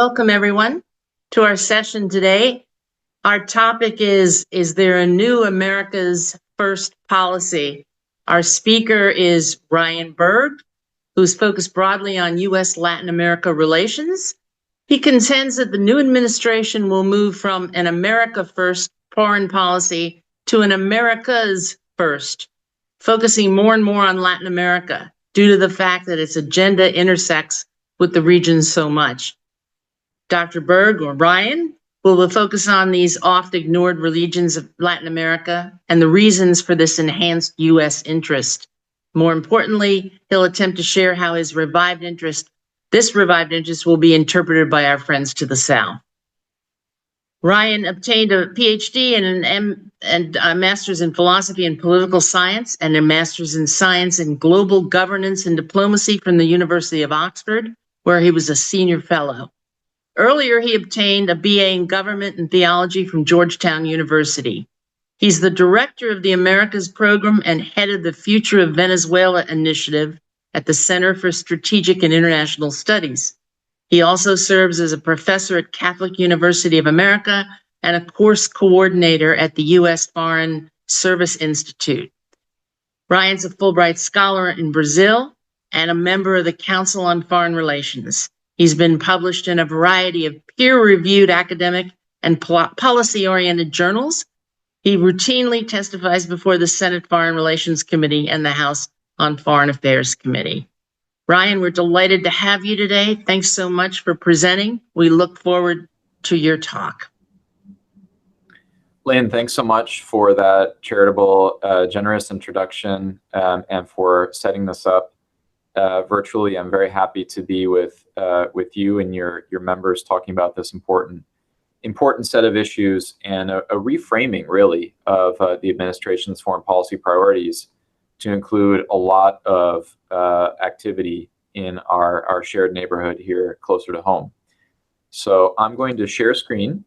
welcome everyone to our session today. Our topic is there a new America's First policy? Our speaker is Ryan Berg, who's focused broadly on U.S.-Latin America relations. He contends that the new administration will move from an America First foreign policy to an AmericaS First, focusing more and more on Latin America due to the fact that its agenda intersects with the region so much. Dr. Berg, or Ryan, will focus on these oft-ignored regions of Latin America and the reasons for this enhanced U.S. interest. More importantly, he'll attempt to share how this revived interest will be interpreted by our friends to the South. Ryan obtained a PhD and a master's in philosophy and political science and a master's in science in global governance and diplomacy from the University of Oxford, where he was a senior fellow. Earlier, he obtained a BA in government and theology from Georgetown University. He's the director of the AmericaS program and head of the Future of Venezuela initiative at the Center for Strategic and International Studies. He also serves as a professor at Catholic University of America and a course coordinator at the U.S. Foreign Service Institute. Ryan's a Fulbright scholar in Brazil and a member of the Council on Foreign Relations. He's been published in a variety of peer-reviewed academic and policy-oriented journals. He routinely testifies before the Senate Foreign Relations Committee and the House on Foreign Affairs Committee. Ryan, we're delighted to have you today. Thanks so much for presenting. We look forward to your talk. Lynn, thanks so much for that charitable, generous introduction and for setting this up virtually. I'm very happy to be with you and your members talking about this important set of issues and a reframing, really, of the administration's foreign policy priorities to include a lot of activity in our shared neighborhood here closer to home. So I'm going to share screen,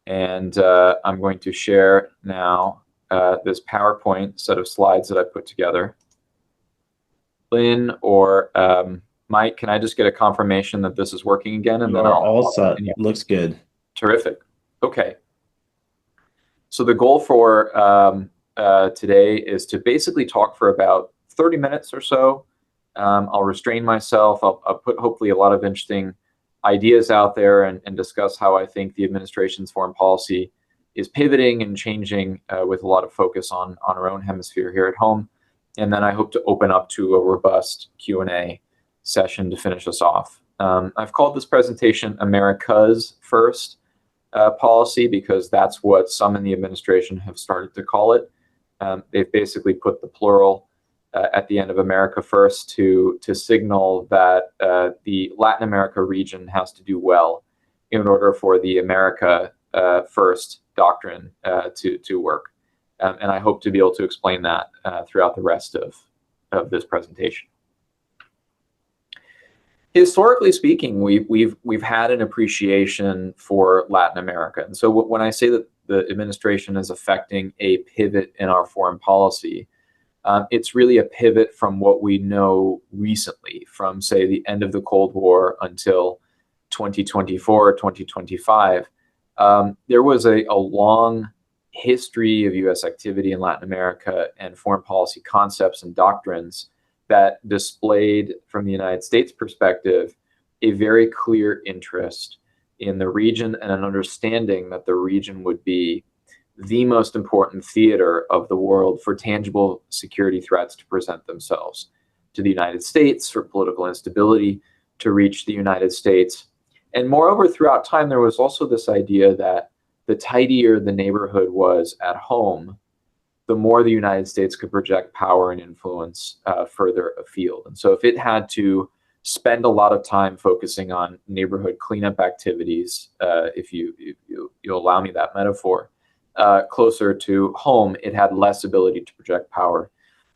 and I'm going to share now this PowerPoint set of slides that I put together. Lynn or Mike, can I just get a confirmation that this is working again? And then all set. Looks good. Terrific. Okay. So the goal for today is to basically talk for about 30 minutes or so. I'll restrain myself. I'll put hopefully a lot of interesting ideas out there and discuss how I think the administration's foreign policy is pivoting and changing with a lot of focus on our own hemisphere here at home. And then I hope to open up to a robust Q&A session to finish us off. I've called this presentation AmericaS First policy because that's what some in the administration have started to call it. They've basically put the plural at the end of America First to signal that the Latin America region has to do well in order for the America First doctrine to work. And I hope to be able to explain that throughout the rest of this presentation. Historically speaking, we've had an appreciation for Latin America. And so when I say that the administration is affecting a pivot in our foreign policy, it's really a pivot from what we know recently, from, say, the end of the Cold War until 2024, 2025. There was a long history of U.S. activity in Latin America and foreign policy concepts and doctrines that displayed, from the United States perspective, a very clear interest in the region and an understanding that the region would be the most important theater of the world for tangible security threats to present themselves to the United States, for political instability to reach the United States. And moreover, throughout time, there was also this idea that the tidier the neighborhood was at home, the more the United States could project power and influence further afield. And so if it had to spend a lot of time focusing on neighborhood cleanup activities, if you'll allow me that metaphor, closer to home, it had less ability to project power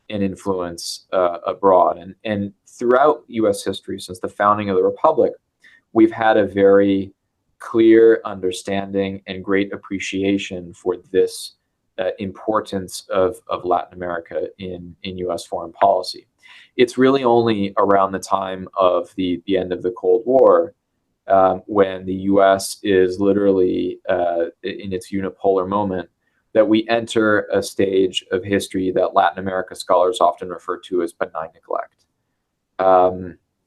and influence abroad. And throughout U.S. history, since the founding of the Republic, we've had a very clear understanding and great appreciation for this importance of Latin America in U.S. foreign policy. It's really only around the time of the end of the Cold War when the U.S. is literally in its unipolar moment, that we enter a stage of history that Latin America scholars often refer to as benign neglect.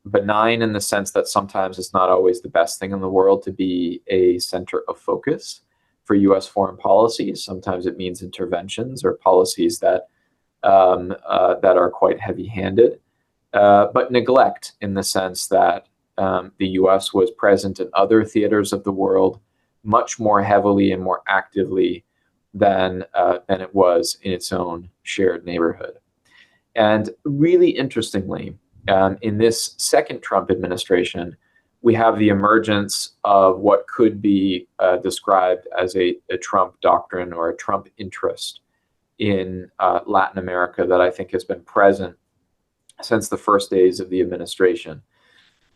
Benign in the sense that sometimes it's not always the best thing in the world to be a center of focus for U.S. foreign policy. Sometimes it means interventions or policies that are quite heavy-handed, but neglect in the sense that the U.S. was present in other theaters of the world much more heavily and more actively than it was in its own shared neighborhood. And really interestingly, in this second Trump administration, we have the emergence of what could be described as a Trump doctrine or a Trump interest in Latin America that I think has been present since the first days of the administration.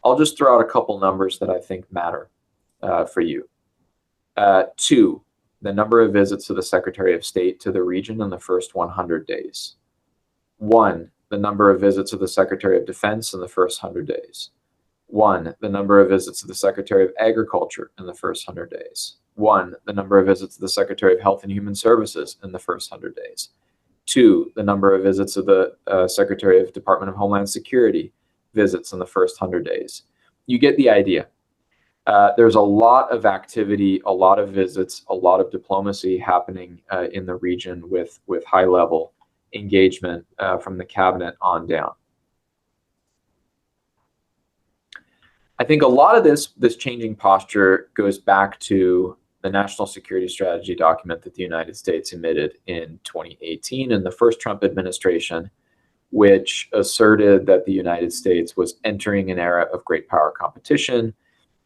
I'll just throw out a couple numbers that I think matter for you. 2, the number of visits of the Secretary of State to the region in the first 100 days. 1, the number of visits of the Secretary of Defense in the first 100 days. 1, the number of visits of the Secretary of Agriculture in the first 100 days. 1, the number of visits of the Secretary of Health and Human Services in the first 100 days. 2, the number of visits of the Secretary of Department of Homeland Security visits in the first 100 days. You get the idea. There's a lot of activity, a lot of visits, a lot of diplomacy happening in the region with high-level engagement from the cabinet on down. I think a lot of this changing posture goes back to the National Security Strategy document that the United States emitted in 2018 in the first Trump administration, which asserted that the United States was entering an era of great power competition.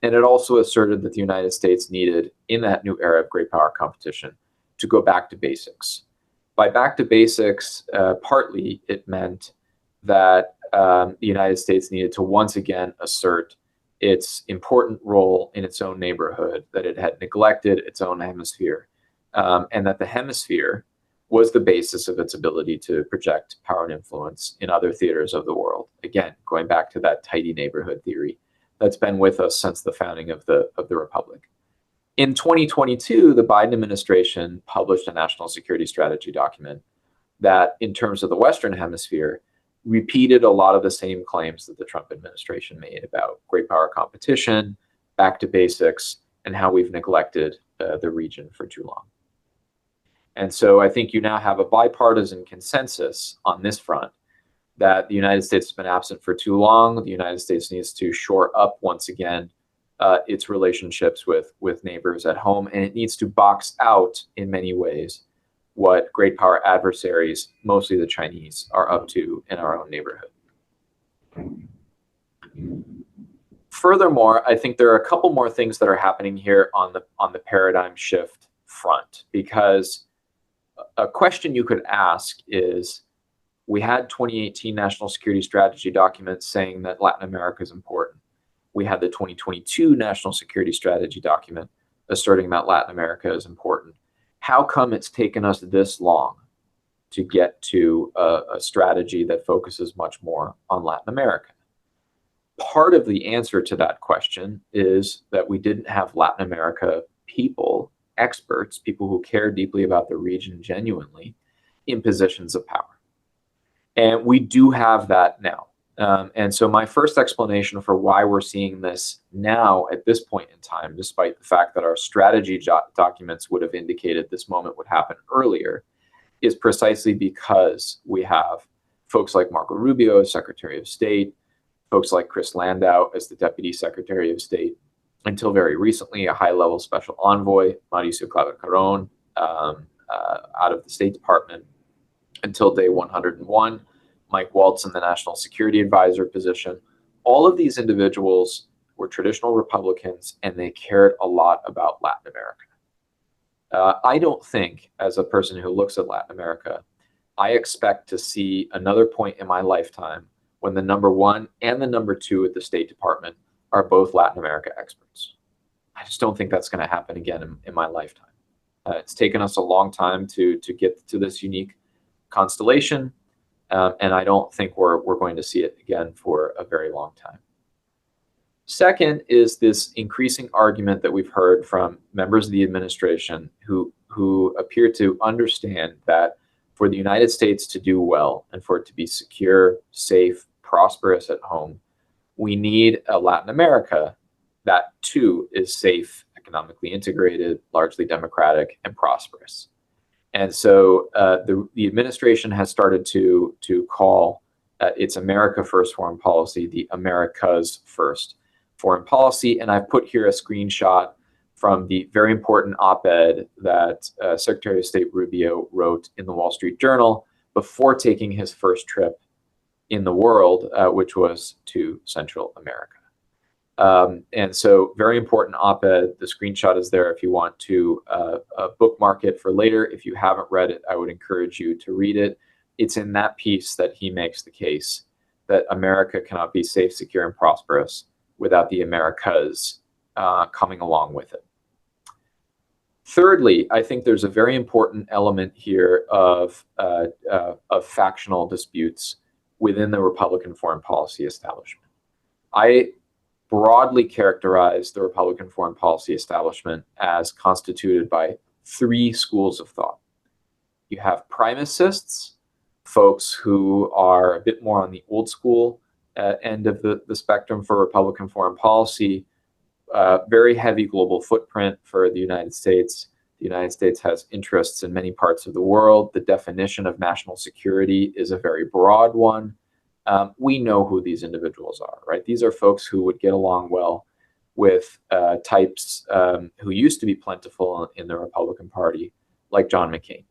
And it also asserted that the United States needed, in that new era of great power competition, to go back to basics. By back to basics, partly it meant that the United States needed to once again assert its important role in its own neighborhood, that it had neglected its own hemisphere, and that the hemisphere was the basis of its ability to project power and influence in other theaters of the world. Again, going back to that tidy neighborhood theory that's been with us since the founding of the Republic. In 2022, the Biden administration published a national security strategy document that, in terms of the Western Hemisphere, repeated a lot of the same claims that the Trump administration made about great power competition, back to basics, and how we've neglected the region for too long. And so I think you now have a bipartisan consensus on this front that the United States has been absent for too long. The United States needs to shore up once again its relationships with neighbors at home, and it needs to box out in many ways what great power adversaries, mostly the Chinese, are up to in our own neighborhood. Furthermore, I think there are a couple more things that are happening here on the paradigm shift front, because a question you could ask is, we had 2018 National Security Strategy documents saying that Latin America is important. We had the 2022 National Security Strategy document asserting that Latin America is important. How come it's taken us this long to get to a strategy that focuses much more on Latin America? Part of the answer to that question is that we didn't have Latin America people, experts, people who care deeply about the region genuinely, in positions of power. And we do have that now. And so my first explanation for why we're seeing this now at this point in time, despite the fact that our strategy documents would have indicated this moment would happen earlier, is precisely because we have folks like Marco Rubio as Secretary of State, folks like Chris Landau as the Deputy Secretary of State, until very recently a high-level special envoy, Mauricio Claver-Carrón, out of the State Department, until day 101, Mike Waltz in the National Security Advisor position. All of these individuals were traditional Republicans, and they cared a lot about Latin America. I don't think, as a person who looks at Latin America, I expect to see another point in my lifetime when the number one and the number two at the State Department are both Latin America experts. I just don't think that's going to happen again in my lifetime. It's taken us a long time to get to this unique constellation, and I don't think we're going to see it again for a very long time. Second is this increasing argument that we've heard from members of the administration who appear to understand that for the United States to do well and for it to be secure, safe, prosperous at home, we need a Latin America that too is safe, economically integrated, largely democratic, and prosperous. And so the administration has started to call its America First foreign policy the AmericaS First foreign policy. And I've put here a screenshot from the very important op-ed that Secretary of State Rubio wrote in the Wall Street Journal before taking his first trip in the world, which was to Central America. And so very important op-ed. The screenshot is there if you want to bookmark it for later. If you haven't read it, I would encourage you to read it. It's in that piece that he makes the case that America cannot be safe, secure, and prosperous without the Americas coming along with it. Thirdly, I think there's a very important element here of factional disputes within the Republican foreign policy establishment. I broadly characterize the Republican foreign policy establishment as constituted by three schools of thought. You have primicists, folks who are a bit more on the old school end of the spectrum for Republican foreign policy, very heavy global footprint for the United States. The United States has interests in many parts of the world. The definition of national security is a very broad one. We know who these individuals are, right? These are folks who would get along well with types who used to be plentiful in the Republican Party, like John McCain.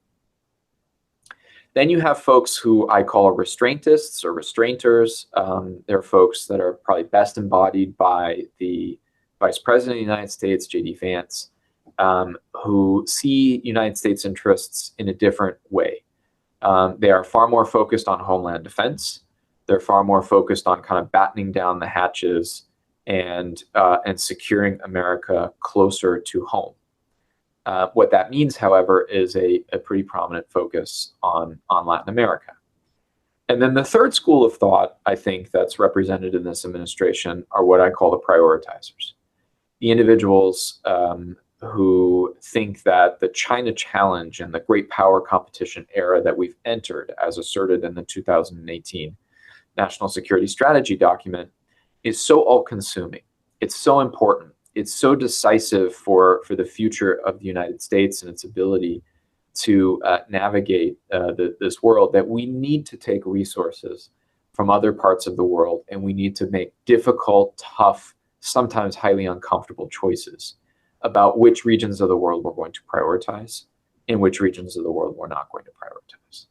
Then you have folks who I call restraintists or restrainters. They're folks that are probably best embodied by the Vice President of the United States, J.D. Vance, who see United States interests in a different way. They are far more focused on homeland defense. They're far more focused on kind of battening down the hatches and securing America closer to home. What that means, however, is a pretty prominent focus on Latin America. And then the third school of thought, I think, that's represented in this administration are what I call the prioritizers. The individuals who think that the China challenge and the great power competition era that we've entered, as asserted in the 2018 National Security Strategy document, is so all-consuming. It's so important. It's so decisive for the future of the United States and its ability to navigate this world that we need to take resources from other parts of the world, and we need to make difficult, tough, sometimes highly uncomfortable choices about which regions of the world we're going to prioritize and which regions of the world we're not going to prioritize.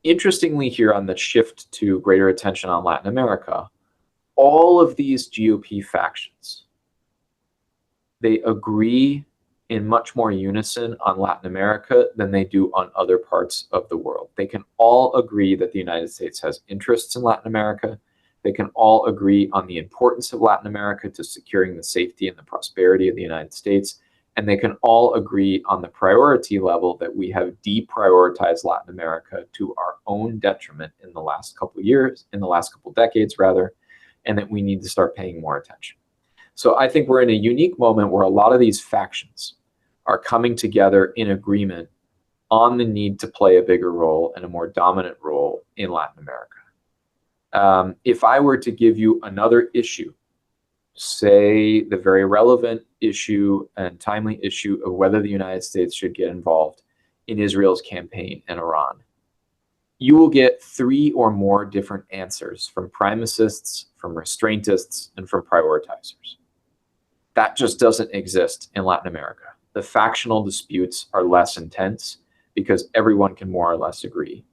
Interestingly, here on the shift to greater attention on Latin America, all of these GOP factions, they agree in much more unison on Latin America than they do on other parts of the world. They can all agree that the United States has interests in Latin America. They can all agree on the importance of Latin America to securing the safety and the prosperity of the United States. And they can all agree on the priority level that we have deprioritized Latin America to our own detriment in the last couple of years, in the last couple of decades, rather, and that we need to start paying more attention. So I think we're in a unique moment where a lot of these factions are coming together in agreement on the need to play a bigger role and a more dominant role in Latin America. If I were to give you another issue, say the very relevant issue and timely issue of whether the United States should get involved in Israel's campaign in Iran, you will get 3 or more different answers from primicists, from restraintists, and from prioritizers. That just doesn't exist in Latin America. The factional disputes are less intense because everyone can more or less agree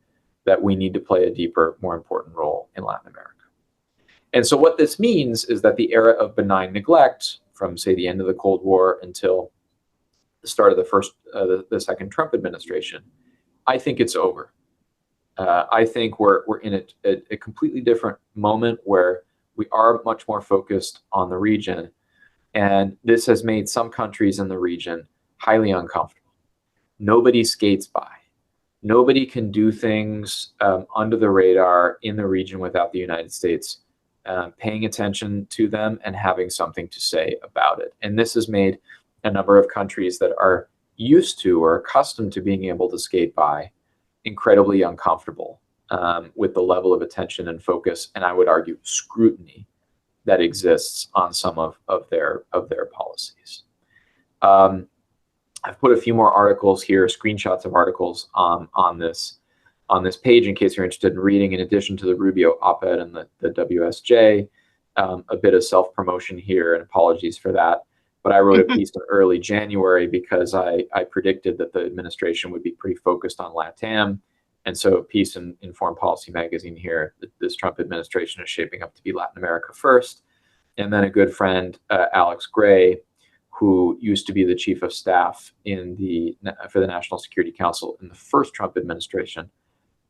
that we need to play a deeper, more important role in Latin America. And so what this means is that the era of benign neglect from, say, the end of the Cold War until the start of the second Trump administration, I think it's over. I think we're in a completely different moment where we are much more focused on the region. And this has made some countries in the region highly uncomfortable. Nobody skates by. Nobody can do things under the radar in the region without the United States paying attention to them and having something to say about it. And this has made a number of countries that are used to or accustomed to being able to skate by incredibly uncomfortable with the level of attention and focus, and I would argue scrutiny that exists on some of their policies. I've put a few more articles here, screenshots of articles on this page in case you're interested in reading, in addition to the Rubio op-ed and the WSJ. A bit of self-promotion here, and apologies for that. But I wrote a piece in early January because I predicted that the administration would be pretty focused on LATAM. And so a piece in Foreign Policy magazine here, this Trump administration is shaping up to be Latin America first. And then a good friend, Alex Gray, who used to be the chief of staff for the National Security Council in the first Trump administration,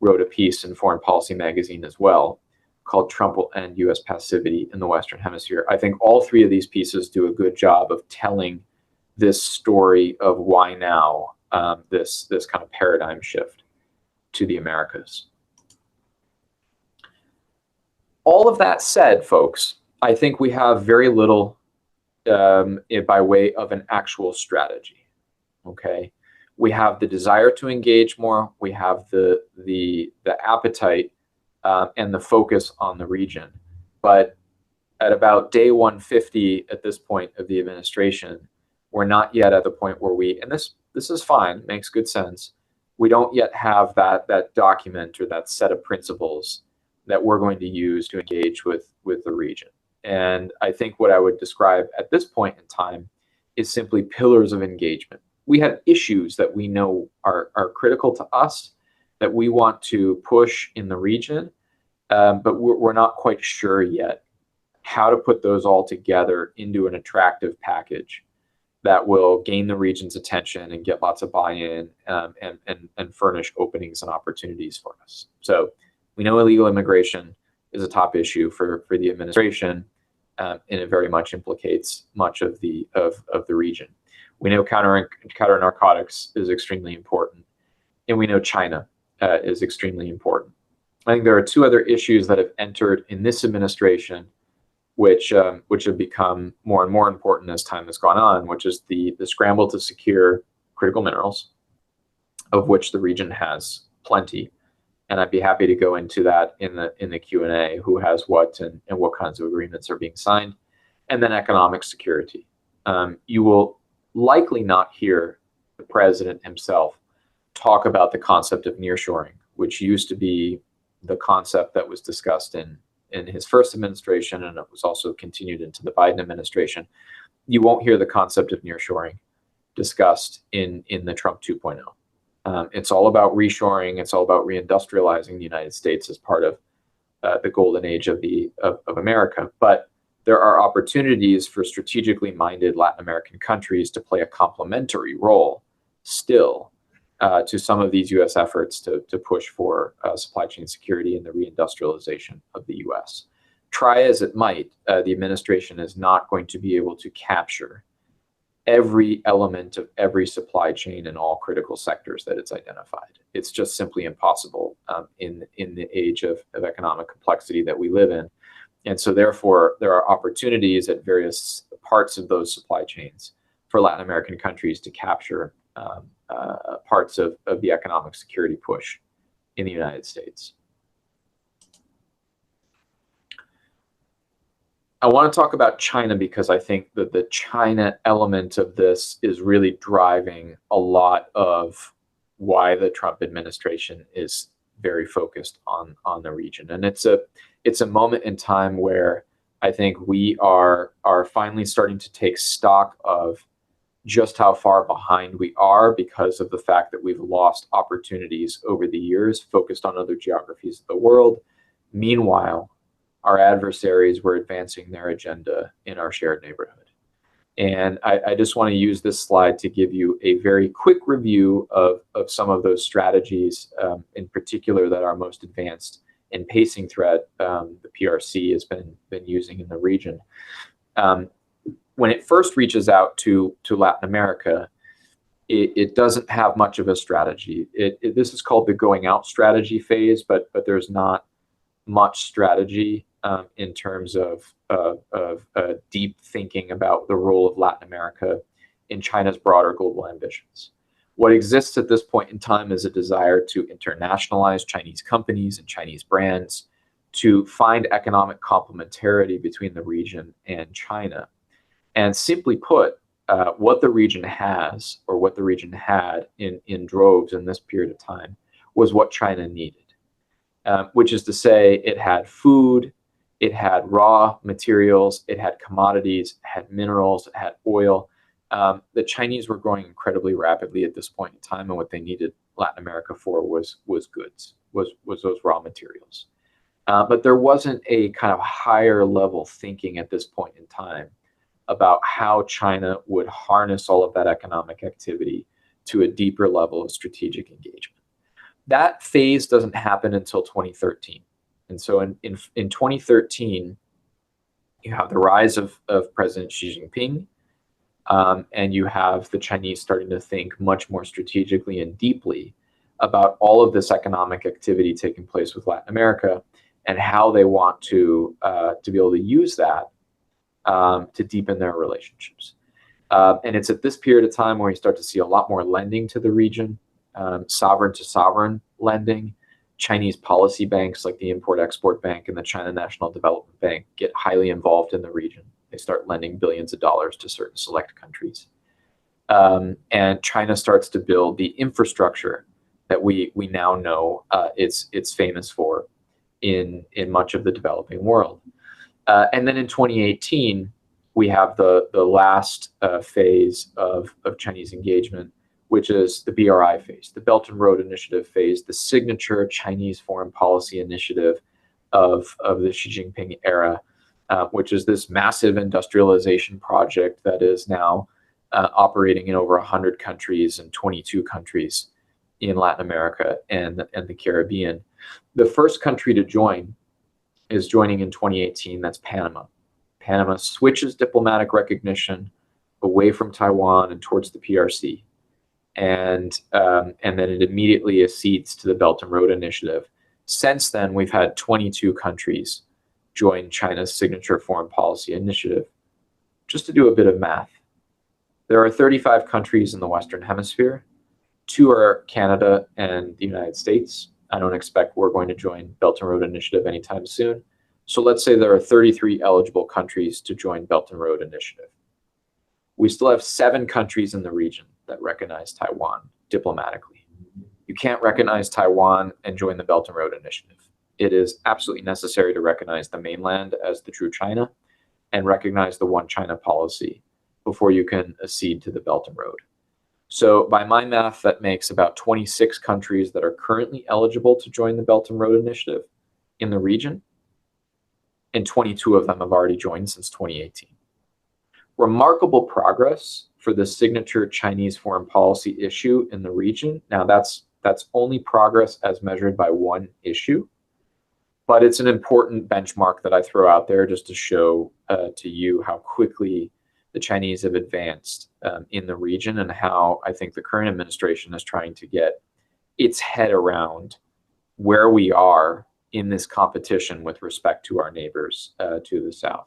wrote a piece in Foreign Policy magazine as well called Trump Will End U.S. Passivity in the Western Hemisphere. I think all three of these pieces do a good job of telling this story of why now, this kind of paradigm shift to the Americas. All of that said, folks, I think we have very little by way of an actual strategy. Okay, we have the desire to engage more. We have the appetite and the focus on the region. But at about day 150 at this point of the administration, we're not yet at the point where and this is fine, makes good sense. We don't yet have that document or that set of principles that we're going to use to engage with the region. And I think what I would describe at this point in time is simply pillars of engagement. We have issues that we know are critical to us that we want to push in the region, but we're not quite sure yet how to put those all together into an attractive package that will gain the region's attention and get lots of buy-in and furnish openings and opportunities for us. So we know illegal immigration is a top issue for the administration, and it very much implicates much of the region. We know counter narcotics is extremely important, and we know China is extremely important. I think there are two other issues that have entered in this administration, which have become more and more important as time has gone on, which is the scramble to secure critical minerals, of which the region has plenty. And I'd be happy to go into that in the Q&A, who has what and what kinds of agreements are being signed. And then economic security. You will likely not hear the president himself talk about the concept of nearshoring, which used to be the concept that was discussed in his first administration, and it was also continued into the Biden administration. You won't hear the concept of nearshoring discussed in the Trump 2.0. It's all about reshoring. It's all about reindustrializing the United States as part of the golden age of America. But there are opportunities for strategically minded Latin American countries to play a complementary role still to some of these U.S. efforts to push for supply chain security and the reindustrialization of the U.S. Try as it might, the administration is not going to be able to capture every element of every supply chain in all critical sectors that it's identified. It's just simply impossible in the age of economic complexity that we live in. And so therefore, there are opportunities at various parts of those supply chains for Latin American countries to capture parts of the economic security push in the United States. I want to talk about China because I think that the China element of this is really driving a lot of why the Trump administration is very focused on the region. And it's a moment in time where I think we are finally starting to take stock of just how far behind we are because of the fact that we've lost opportunities over the years, focused on other geographies of the world. Meanwhile, our adversaries were advancing their agenda in our shared neighborhood. And I just want to use this slide to give you a very quick review of some of those strategies, in particular that are most advanced in pacing threat the PRC has been using in the region. When it first reaches out to Latin America, it doesn't have much of a strategy. This is called the going out strategy phase, but there's not much strategy in terms of deep thinking about the role of Latin America in China's broader global ambitions. What exists at this point in time is a desire to internationalize Chinese companies and Chinese brands, to find economic complementarity between the region and China. And simply put, what the region has, or what the region had in droves in this period of time, was what China needed, which is to say it had food, it had raw materials, it had commodities, it had minerals, it had oil. The Chinese were growing incredibly rapidly at this point in time, and what they needed Latin America for was goods, was those raw materials. But there wasn't a kind of higher level thinking at this point in time about how China would harness all of that economic activity to a deeper level of strategic engagement. That phase doesn't happen until 2013. And so in 2013, you have the rise of President Xi Jinping, and you have the Chinese starting to think much more strategically and deeply about all of this economic activity taking place with Latin America, and how they want to be able to use that to deepen their relationships. And it's at this period of time where you start to see a lot more lending to the region, sovereign to sovereign lending. Chinese policy banks like the Import-Export Bank and the China National Development Bank get highly involved in the region. They start lending billions of dollars to certain select countries. And China starts to build the infrastructure that we now know it's famous for in much of the developing world. And then in 2018, we have the last phase of Chinese engagement, which is the BRI phase, the Belt and Road Initiative phase, the signature Chinese foreign policy initiative of the Xi Jinping era, which is this massive industrialization project that is now operating in over 100 countries and 22 countries in Latin America and the Caribbean. The first country to join is joining in 2018. That's Panama. Panama switches diplomatic recognition away from Taiwan and towards the PRC, and then it immediately accedes to the Belt and Road Initiative. Since then, we've had 22 countries join China's signature foreign policy initiative. Just to do a bit of math, there are 35 countries in the Western Hemisphere. 2 are Canada and the United States. I don't expect we're going to join Belt and Road Initiative anytime soon. So let's say there are 33 eligible countries to join Belt and Road Initiative. We still have 7 countries in the region that recognize Taiwan diplomatically. You can't recognize Taiwan and join the Belt and Road Initiative. It is absolutely necessary to recognize the mainland as the true China and recognize the one China policy before you can accede to the Belt and Road. So by my math, that makes about 26 countries that are currently eligible to join the Belt and Road Initiative in the region, and 22 of them have already joined since 2018. Remarkable progress for the signature Chinese foreign policy issue in the region. Now that's only progress as measured by one issue, but it's an important benchmark that I throw out there just to show to you how quickly the Chinese have advanced in the region, and how I think the current administration is trying to get its head around where we are in this competition with respect to our neighbors to the south.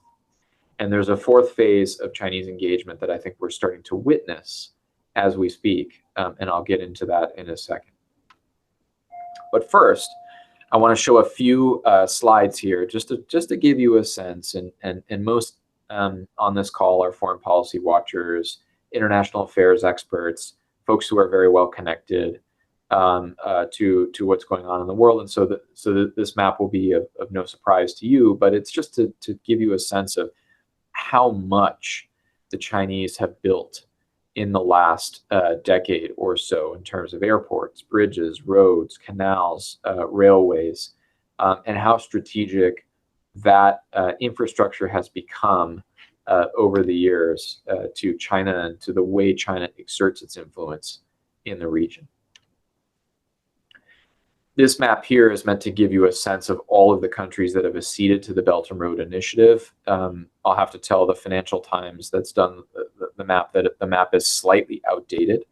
And there's a 4th phase of Chinese engagement that I think we're starting to witness as we speak, and I'll get into that in a second. But first, I want to show a few slides here just to give you a sense, and most on this call are foreign policy watchers, international affairs experts, folks who are very well connected to what's going on in the world. And so this map will be of no surprise to you, but it's just to give you a sense of how much the Chinese have built in the last decade or so in terms of airports, bridges, roads, canals, railways, and how strategic that infrastructure has become over the years to China and to the way China exerts its influence in the region. This map here is meant to give you a sense of all of the countries that have acceded to the Belt and Road Initiative. I'll have to tell the Financial Times that's done the map that the map is slightly outdated,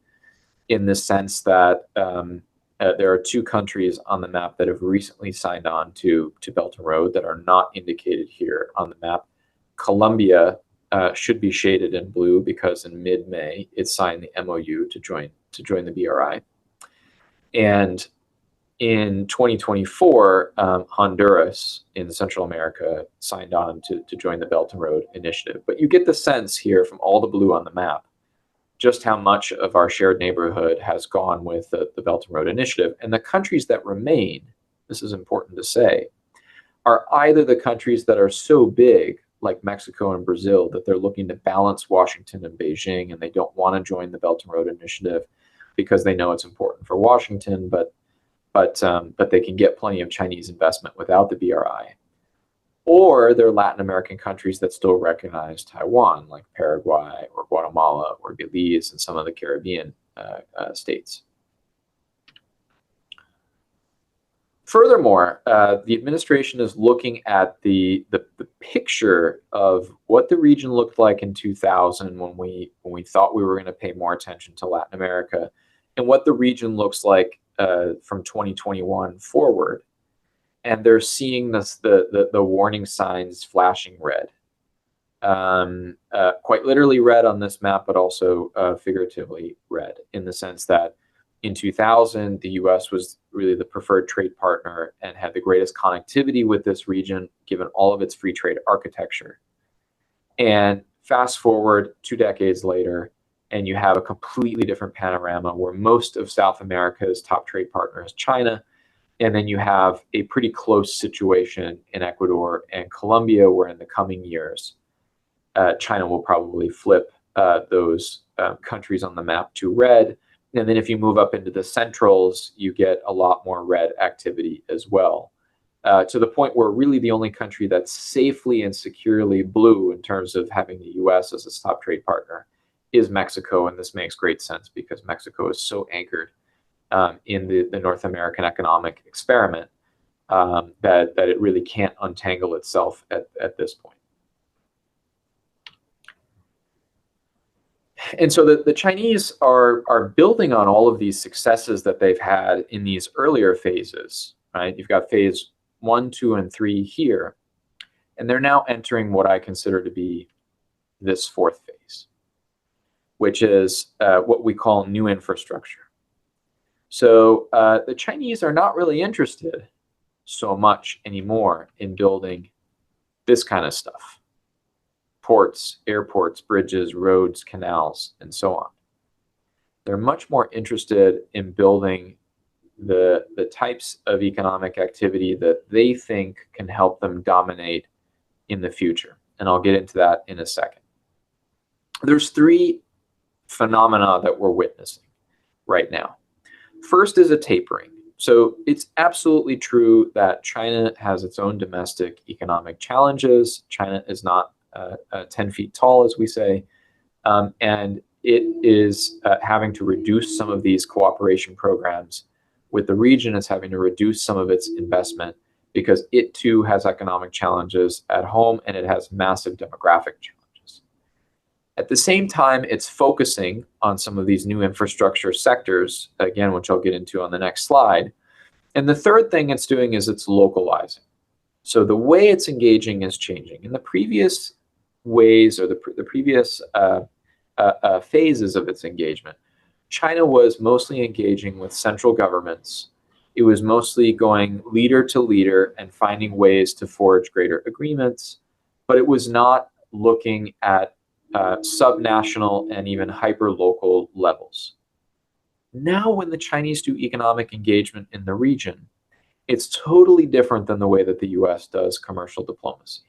in the sense that there are two countries on the map that have recently signed on to Belt and Road that are not indicated here on the map. Colombia should be shaded in blue because in mid-May it signed the MOU to join the BRI. And in 2024, Honduras in Central America signed on to join the Belt and Road Initiative. But you get the sense here from all the blue on the map just how much of our shared neighborhood has gone with the Belt and Road Initiative. And the countries that remain, this is important to say, are either the countries that are so big, like Mexico and Brazil, that they're looking to balance Washington and Beijing, and they don't want to join the Belt and Road Initiative because they know it's important for Washington, but they can get plenty of Chinese investment without the BRI. Or they're Latin American countries that still recognize Taiwan, like Paraguay or Guatemala or Belize and some of the Caribbean states. Furthermore, the administration is looking at the picture of what the region looked like in 2000 when we thought we were going to pay more attention to Latin America, and what the region looks like from 2021 forward. And they're seeing the warning signs flashing red, quite literally red on this map, but also figuratively red in the sense that in 2000, the US was really the preferred trade partner and had the greatest connectivity with this region, given all of its free trade architecture. And fast forward 2 decades later, and you have a completely different panorama where most of South America's top trade partner is China. And then you have a pretty close situation in Ecuador and Colombia, where in the coming years, China will probably flip those countries on the map to red. And then if you move up into the centrals, you get a lot more red activity as well, to the point where really the only country that's safely and securely blue in terms of having the US as its top trade partner is Mexico. And this makes great sense because Mexico is so anchored in the North American economic experiment that it really can't untangle itself at this point. And so the Chinese are building on all of these successes that they've had in these earlier phases, right? You've got phase 1, 2, and 3 here, and they're now entering what I consider to be this fourth phase, which is what we call new infrastructure. So the Chinese are not really interested so much anymore in building this kind of stuff: ports, airports, bridges, roads, canals, and so on. They're much more interested in building the types of economic activity that they think can help them dominate in the future. And I'll get into that in a second. There's 3 phenomena that we're witnessing right now. First is a tapering. So it's absolutely true that China has its own domestic economic challenges. China is not 10 feet tall, as we say, and it is having to reduce some of these cooperation programs with the region. It's having to reduce some of its investment because it too has economic challenges at home, and it has massive demographic challenges. At the same time, it's focusing on some of these new infrastructure sectors, again, which I'll get into on the next slide. And the third thing it's doing is it's localizing. So the way it's engaging is changing. In the previous ways, or the previous phases of its engagement, China was mostly engaging with central governments. It was mostly going leader to leader and finding ways to forge greater agreements, but it was not looking at subnational and even hyper-local levels. Now, when the Chinese do economic engagement in the region, it's totally different than the way that the US does commercial diplomacy.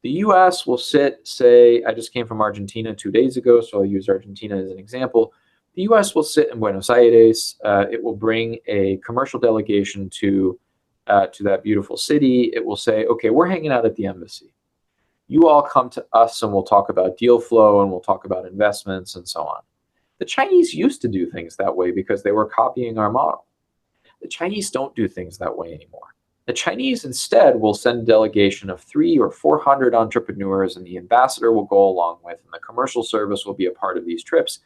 The US will say, I just came from Argentina 2 days ago, so I'll use Argentina as an example. The US will sit in Buenos Aires. It will bring a commercial delegation to that beautiful city. It will say, okay, we're hanging out at the embassy. You all come to us and we'll talk about deal flow and we'll talk about investments and so on. The Chinese used to do things that way because they were copying our model. The Chinese don't do things that way anymore. The Chinese instead will send a delegation of 300 or 400 entrepreneurs, and the ambassador will go along with, and the commercial service will be a part of these trips.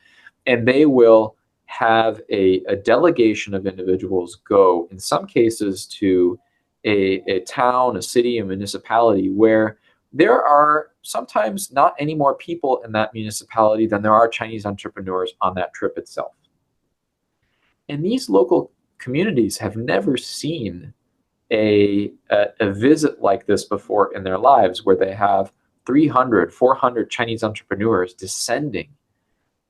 And they will have a delegation of individuals go, in some cases, to a town, a city, a municipality where there are sometimes not any more people in that municipality than there are Chinese entrepreneurs on that trip itself. And these local communities have never seen a visit like this before in their lives, where they have 300, 400 Chinese entrepreneurs descending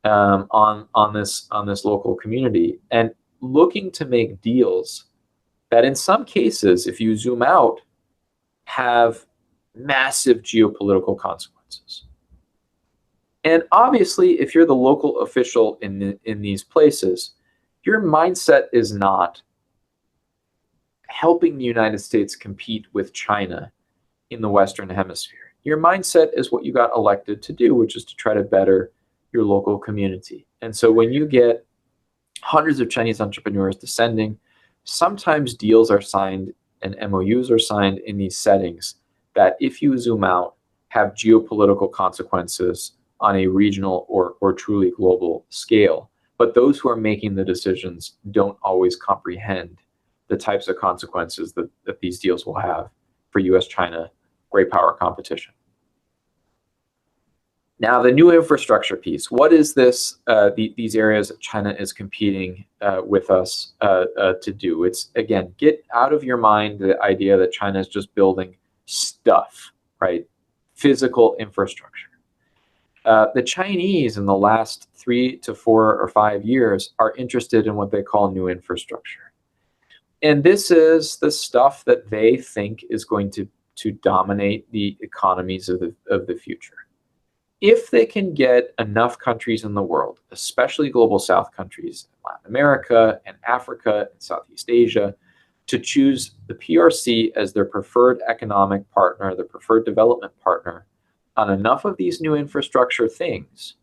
on this local community and looking to make deals that, in some cases, if you zoom out, have massive geopolitical consequences. And obviously, if you're the local official in these places, your mindset is not helping the United States compete with China in the Western Hemisphere. Your mindset is what you got elected to do, which is to try to better your local community. And so when you get hundreds of Chinese entrepreneurs descending, sometimes deals are signed and MOUs are signed in these settings that, if you zoom out, have geopolitical consequences on a regional or truly global scale. But those who are making the decisions don't always comprehend the types of consequences that these deals will have for US-China great power competition. Now, the new infrastructure piece. What is this? These areas that China is competing with us to do? It's, again, get out of your mind the idea that China is just building stuff, right? Physical infrastructure. The Chinese, in the last 3 to 4 or 5 years, are interested in what they call new infrastructure. And this is the stuff that they think is going to dominate the economies of the future. If they can get enough countries in the world, especially global South countries, Latin America and Africa and Southeast Asia, to choose the PRC as their preferred economic partner, their preferred development partner on enough of these new infrastructure things,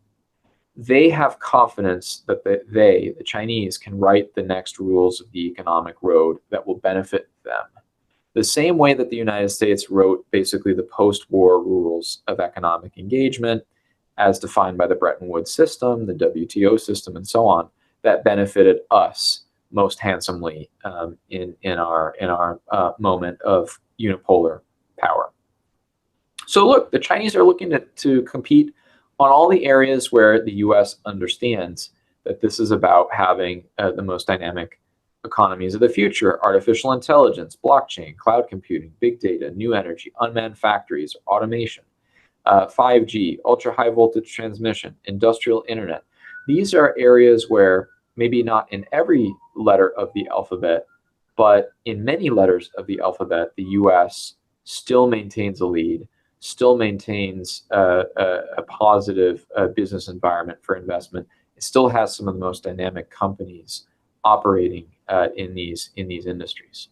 they have confidence that the Chinese, can write the next rules of the economic road that will benefit them. The same way that the United States wrote basically the post-war rules of economic engagement as defined by the Bretton Woods system, the WTO system, and so on, that benefited us most handsomely in our moment of unipolar power. So look, the Chinese are looking to compete on all the areas where the US understands that this is about having the most dynamic economies of the future: artificial intelligence, blockchain, cloud computing, big data, new energy, unmanned factories, automation, 5G, ultra high voltage transmission, industrial internet. These are areas where, maybe not in every letter of the alphabet, but in many letters of the alphabet, the US still maintains a lead, still maintains a positive business environment for investment. It still has some of the most dynamic companies operating in these industries.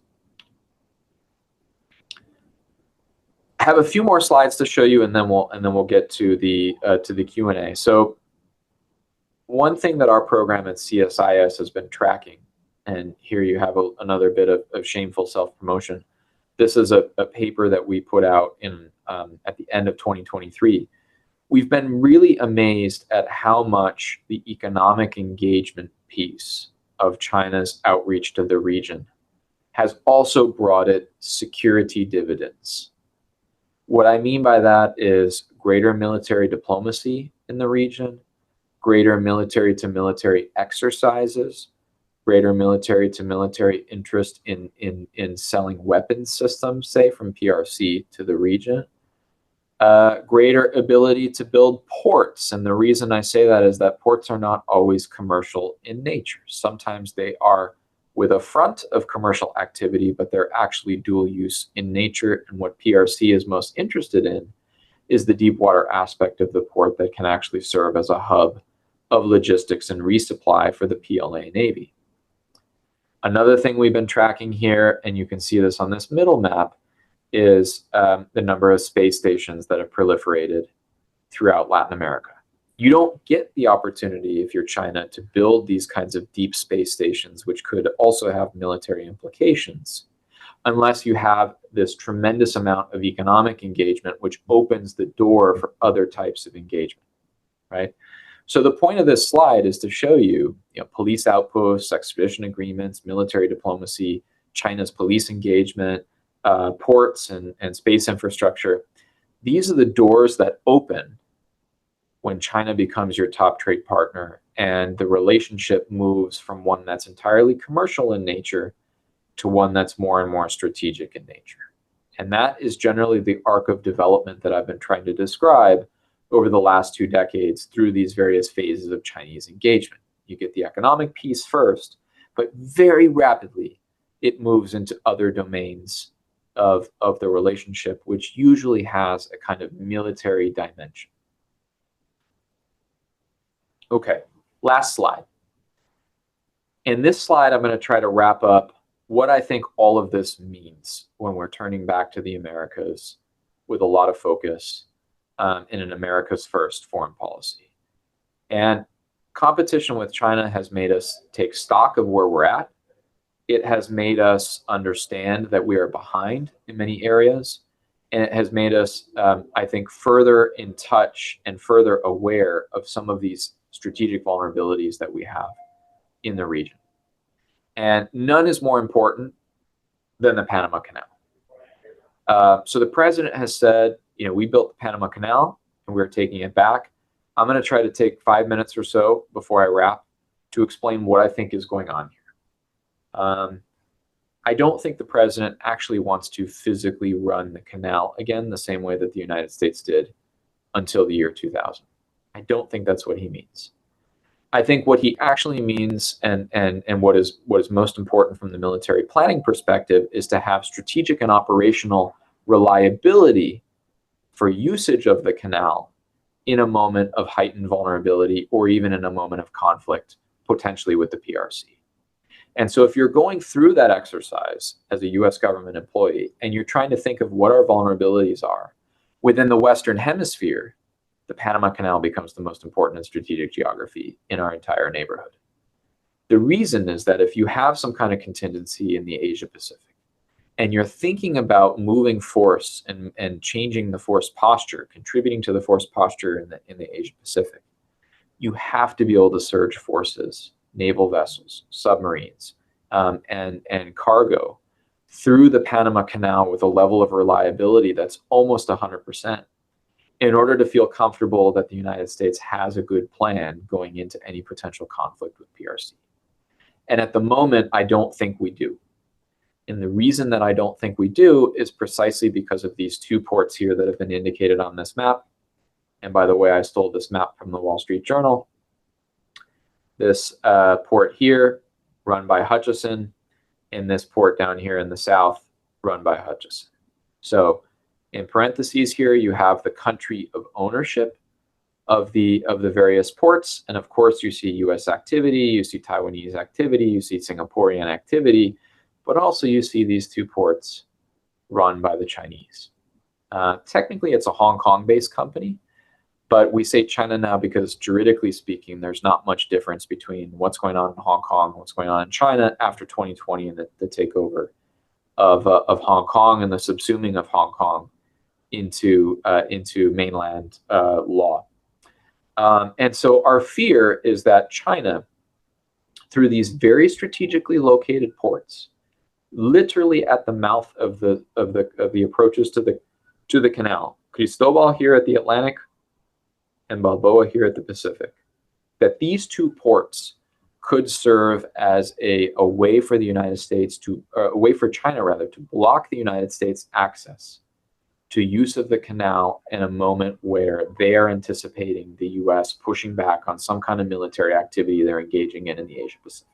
I have a few more slides to show you, and then we'll get to the Q&A. So one thing that our program at CSIS has been tracking, and here you have another bit of shameful self-promotion. This is a paper that we put out in at the end of 2023. We've been really amazed at how much the economic engagement piece of China's outreach to the region has also brought it security dividends. What I mean by that is greater military diplomacy in the region, greater military to military exercises, greater military to military interest in selling weapons systems, say, from PRC to the region, greater ability to build ports. And the reason I say that is that ports are not always commercial in nature. Sometimes they are with a front of commercial activity, but they're actually dual use in nature. And what PRC is most interested in is the deep water aspect of the port that can actually serve as a hub of logistics and resupply for the PLA Navy. Another thing we've been tracking here, and you can see this on this middle map, is the number of space stations that have proliferated throughout Latin America. You don't get the opportunity, if you're China, to build these kinds of deep space stations, which could also have military implications, unless you have this tremendous amount of economic engagement, which opens the door for other types of engagement, right? So the point of this slide is to show you, police outposts, extradition agreements, military diplomacy, China's police engagement, ports and space infrastructure. These are the doors that open when China becomes your top trade partner and the relationship moves from one that's entirely commercial in nature to one that's more and more strategic in nature. And that is generally the arc of development that I've been trying to describe over the last 2 decades through these various phases of Chinese engagement. You get the economic piece first, but very rapidly it moves into other domains of the relationship, which usually has a kind of military dimension. Okay, last slide. In this slide, I'm going to try to wrap up what I think all of this means when we're turning back to the Americas with a lot of focus in an America's first foreign policy. And competition with China has made us take stock of where we're at. It has made us understand that we are behind in many areas. And it has made us, I think, further in touch and further aware of some of these strategic vulnerabilities that we have in the region. And none is more important than the Panama Canal. So the president has said, we built the Panama Canal and we're taking it back. I'm going to try to take 5 minutes or so before I wrap to explain what I think is going on here. I don't think the president actually wants to physically run the canal again the same way that the United States did until the year 2000. I don't think that's what he means. I think what he actually means and what is most important from the military planning perspective is to have strategic and operational reliability for usage of the canal in a moment of heightened vulnerability or even in a moment of conflict, potentially with the PRC. And so if you're going through that exercise as a US government employee and you're trying to think of what our vulnerabilities are within the Western Hemisphere, the Panama Canal becomes the most important strategic geography in our entire neighborhood. The reason is that if you have some kind of contingency in the Asia Pacific and you're thinking about moving force and changing the force posture, contributing to the force posture in the Asia Pacific, you have to be able to surge forces, naval vessels, submarines, and cargo through the Panama Canal with a level of reliability that's almost 100%. In order to feel comfortable that the United States has a good plan going into any potential conflict with PRC. And at the moment, I don't think we do. And the reason that I don't think we do is precisely because of these 2 ports here that have been indicated on this map. And by the way, I stole this map from the Wall Street Journal. This port here, run by Hutchison, and this port down here in the south, run by Hutchison. So in parentheses here, you have the country of ownership of the various ports. And of course, you see US activity, you see Taiwanese activity, you see Singaporean activity, but also you see these 2 ports run by the Chinese. Technically, it's a Hong Kong-based company, but we say China now because juridically speaking, there's not much difference between what's going on in Hong Kong and what's going on in China after 2020 and the takeover of Hong Kong and the subsuming of Hong Kong into mainland law. And so our fear is that China, through these very strategically located ports, literally at the mouth of the approaches to the canal, Cristobal here at the Atlantic and Balboa here at the Pacific, that these 2 ports could serve as a way for the United States a way for China rather to block the United States access to use of the canal in a moment where they are anticipating the US pushing back on some kind of military activity they're engaging in the Asia Pacific.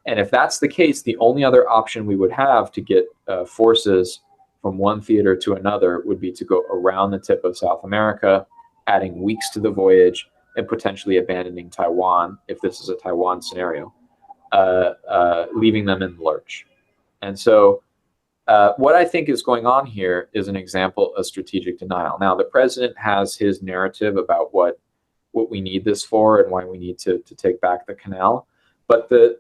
And if that's the case, the only other option we would have to get forces from one theater to another would be to go around the tip of South America, adding weeks to the voyage, and potentially abandoning Taiwan, if this is a Taiwan scenario, leaving them in the lurch. And so what I think is going on here is an example of strategic denial. Now, the president has his narrative about what we need this for and why we need to take back the canal. But the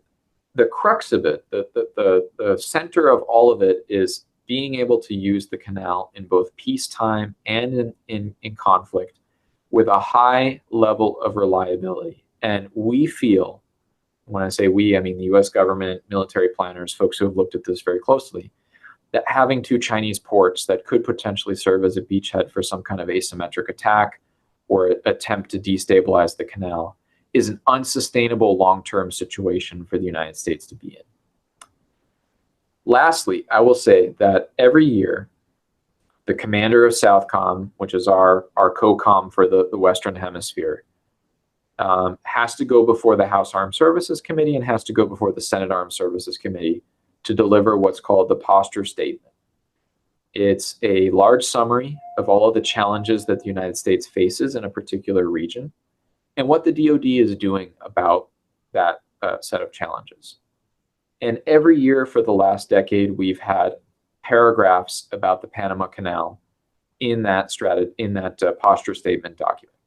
crux of it, the center of all of it is being able to use the canal in both peacetime and in conflict with a high level of reliability. And we feel, when I say we, I mean the US government, military planners, folks who have looked at this very closely, that having two Chinese ports that could potentially serve as a beachhead for some kind of asymmetric attack or attempt to destabilize the canal is an unsustainable long-term situation for the United States to be in. Lastly, I will say that every year, the commander of Southcom, which is our COCOM for the Western Hemisphere, has to go before the House Armed Services Committee and has to go before the Senate Armed Services Committee to deliver what's called the posture statement. It's a large summary of all of the challenges that the United States faces in a particular region and what the DoD is doing about that set of challenges. And every year for the last decade, we've had paragraphs about the Panama Canal in that posture statement document.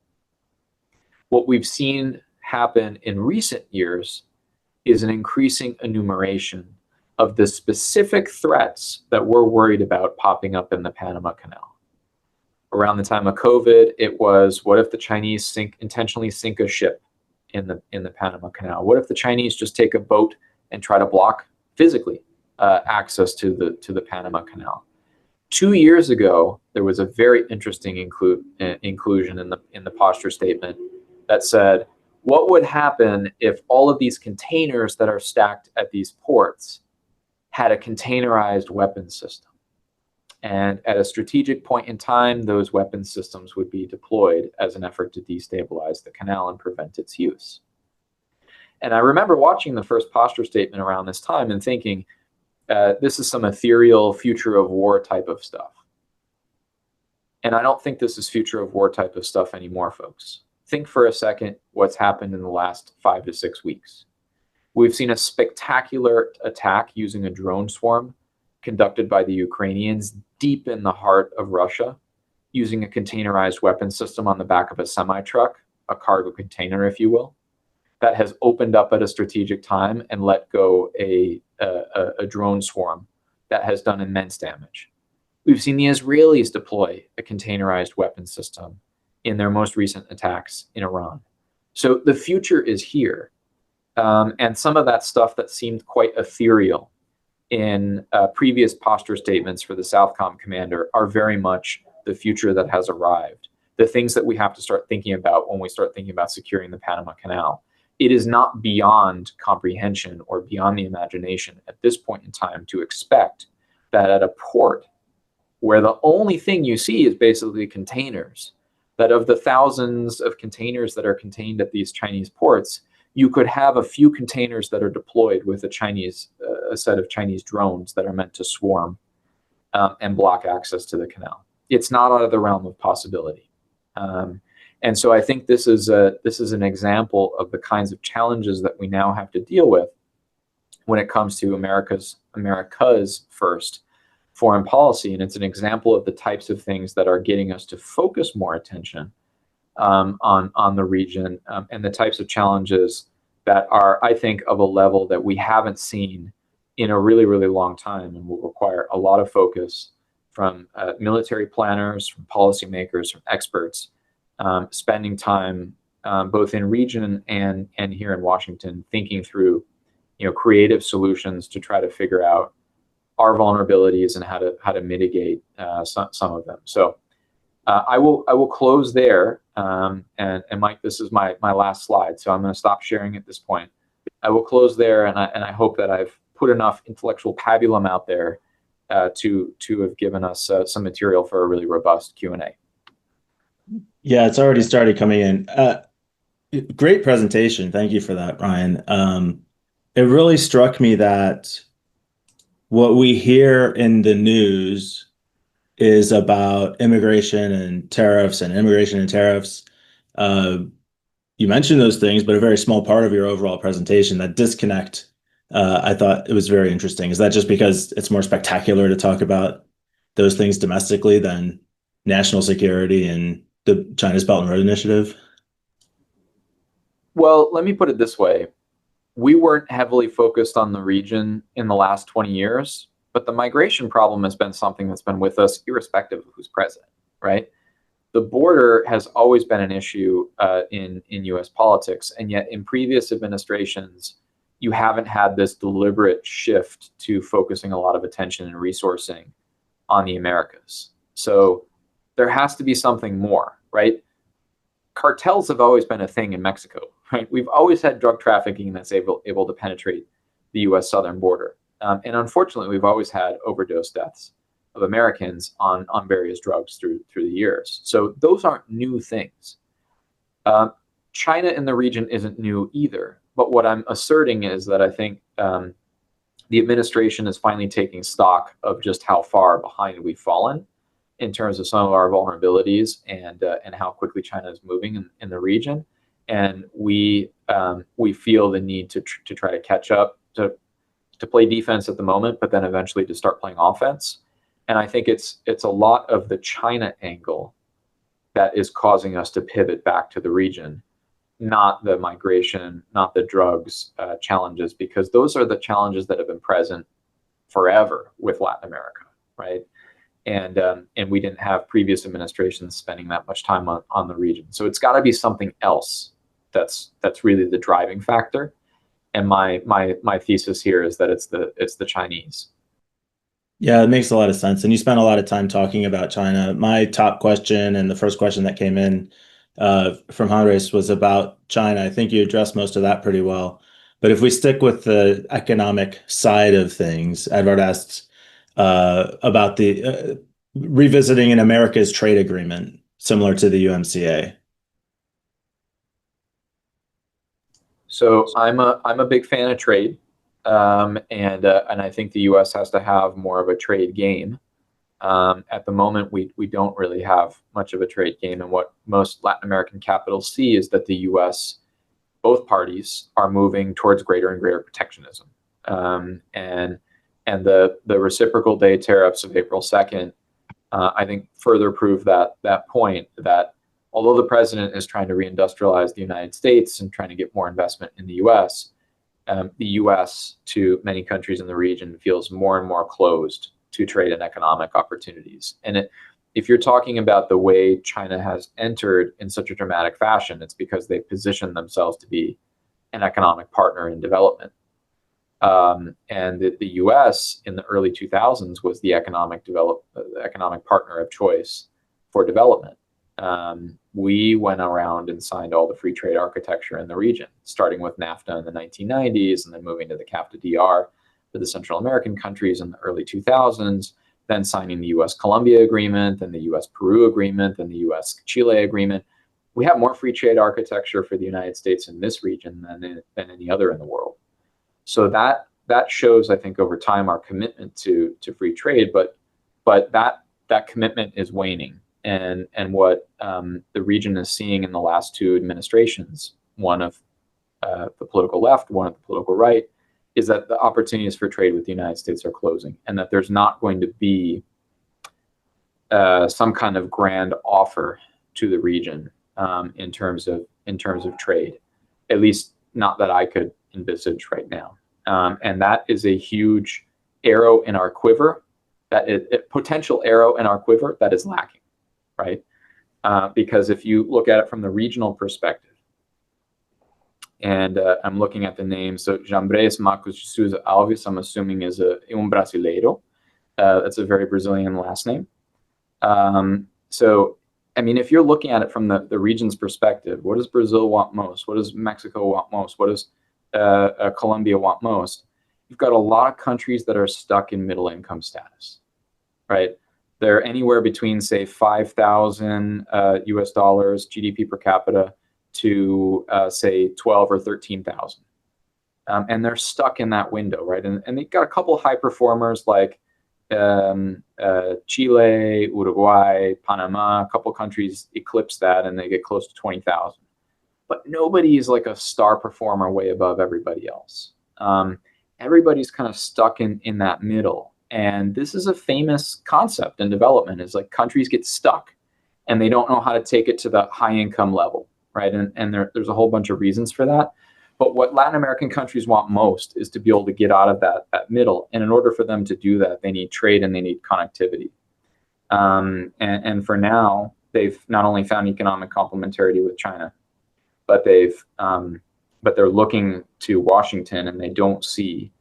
What we've seen happen in recent years is an increasing enumeration of the specific threats that we're worried about popping up in the Panama Canal. Around the time of COVID, it was, what if the Chinese intentionally sink a ship in the Panama Canal? What if the Chinese just take a boat and try to block physically access to the Panama Canal? 2 years ago, there was a very interesting inclusion in the posture statement that said, what would happen if all of these containers that are stacked at these ports had a containerized weapons system? And at a strategic point in time, those weapons systems would be deployed as an effort to destabilize the canal and prevent its use. And I remember watching the first posture statement around this time and thinking, this is some ethereal future of war type of stuff. And I don't think this is future of war type of stuff anymore, folks. Think for a second what's happened in the last 5 to 6 weeks. We've seen a spectacular attack using a drone swarm conducted by the Ukrainians deep in the heart of Russia, using a containerized weapon system on the back of a semi-truck, a cargo container, if you will, that has opened up at a strategic time and let go a drone swarm that has done immense damage. We've seen the Israelis deploy a containerized weapon system in their most recent attacks in Iran. So the future is here. And some of that stuff that seemed quite ethereal in previous posture statements for the Southcom commander are very much the future that has arrived. The things that we have to start thinking about when we start thinking about securing the Panama Canal. It is not beyond comprehension or beyond the imagination at this point in time to expect that at a port where the only thing you see is basically containers, that of the thousands of containers that are contained at these Chinese ports, you could have a few containers that are deployed with a set of Chinese drones that are meant to swarm and block access to the canal. It's not out of the realm of possibility. And so I think this is an example of the kinds of challenges that we now have to deal with when it comes to America's first foreign policy. And it's an example of the types of things that are getting us to focus more attention on the region and the types of challenges that are, I think, of a level that we haven't seen in a really, really long time and will require a lot of focus from military planners, from policymakers, from experts, spending time both in region and here in Washington, thinking through, creative solutions to try to figure out our vulnerabilities and how to mitigate some of them. So I will close there. And Mike, this is my last slide, so I'm going to stop sharing at this point. I will close there, and I hope that I've put enough intellectual pabulum out there to have given us some material for a really robust Q&A. Yeah, it's already started coming in. Great presentation. Thank you for that, Ryan. It really struck me that what we hear in the news is about immigration and tariffs and immigration and tariffs. You mentioned those things, but a very small part of your overall presentation, that disconnect, I thought it was very interesting. Is that just because it's more spectacular to talk about those things domestically than national security and the China's Belt and Road Initiative? Well, let me put it this way. We weren't heavily focused on the region in the last 20 years, but the migration problem has been something that's been with us irrespective of who's president, right? the border has always been an issue in U.S. politics, and yet in previous administrations, you haven't had this deliberate shift to focusing a lot of attention and resourcing on the Americas. So there has to be something more, right? Cartels have always been a thing in Mexico, right? We've always had drug trafficking that's able to penetrate the U.S. southern border. And unfortunately, we've always had overdose deaths of Americans on various drugs through the years. So those aren't new things. China in the region isn't new either. But what I'm asserting is that I think the administration is finally taking stock of just how far behind we've fallen in terms of some of our vulnerabilities and how quickly China is moving in the region. And we feel the need to try to catch up, to play defense at the moment, but then eventually to start playing offense. And I think it's a lot of the China angle that is causing us to pivot back to the region, not the migration, not the drugs challenges, because those are the challenges that have been present forever with Latin America, right? And we didn't have previous administrations spending that much time on the region. So it's got to be something else that's really the driving factor. And my thesis here is that it's the Chinese. Yeah, it makes a lot of sense. And you spent a lot of time talking about China. My top question and the first question that came in from Andres was about China. I think you addressed most of that pretty well. But if we stick with the economic side of things, Edward asked about the revisiting an AmericaS trade agreement similar to the UMCA. So I'm a big fan of trade, and I think the U.S. has to have more of a trade game. At the moment, we don't really have much of a trade game, and what most Latin American capitals see is that the U.S. both parties are moving towards greater and greater protectionism, and the reciprocal day tariffs of April 2nd, I think further prove that point that although the president is trying to reindustrialize the United States and trying to get more investment in the U.S., the U.S. to many countries in the region feels more and more closed to trade and economic opportunities. And if you're talking about the way China has entered in such a dramatic fashion, it's because they've positioned themselves to be an economic partner in development. And the U.S. in the early 2000s was the economic partner of choice for development. We went around and signed all the free trade architecture in the region, starting with NAFTA in the 1990s and then moving to the CAFTA-DR for the Central American countries in the early 2000s, then signing the U.S.-Colombia agreement and the U.S.-Peru agreement and the U.S.-Chile agreement. We have more free trade architecture for the United States in this region than any other in the world. So that shows, I think, over time our commitment to free trade, but that commitment is waning. And what the region is seeing in the last two administrations, one of the political left, one of the political right, is that the opportunities for trade with the United States are closing, and that there's not going to be some kind of grand offer to the region in terms of trade, at least not that I could envisage right now. And that is a huge arrow in our quiver, potential arrow in our quiver that is lacking. Right? Because if you look at it from the regional perspective, and I'm looking at the name, so Jambres Marcos de Souza Alves, I'm assuming is un brasileiro. That's a very Brazilian last name. So, I mean, if you're looking at it from the region's perspective, what does Brazil want most? What does Mexico want most? What does Colombia want most? You've got a lot of countries that are stuck in middle income status, right? They're anywhere between, say, 5,000 US dollars GDP per capita to, say, 12 or 13,000. And they're stuck in that window, right? And they've got a couple high performers like Chile, Uruguay, Panama. A couple countries eclipse that and they get close to 20,000. But nobody is like a star performer way above everybody else. Everybody's kind of stuck in that middle. And this is a famous concept in development, is like countries get stuck and they don't know how to take it to the high income level, right? And there's a whole bunch of reasons for that. But what Latin American countries want most is to be able to get out of that middle. And in order for them to do that, they need trade and they need connectivity. And for now, they've not only found economic complementarity with China, but they're looking to Washington, and they don't see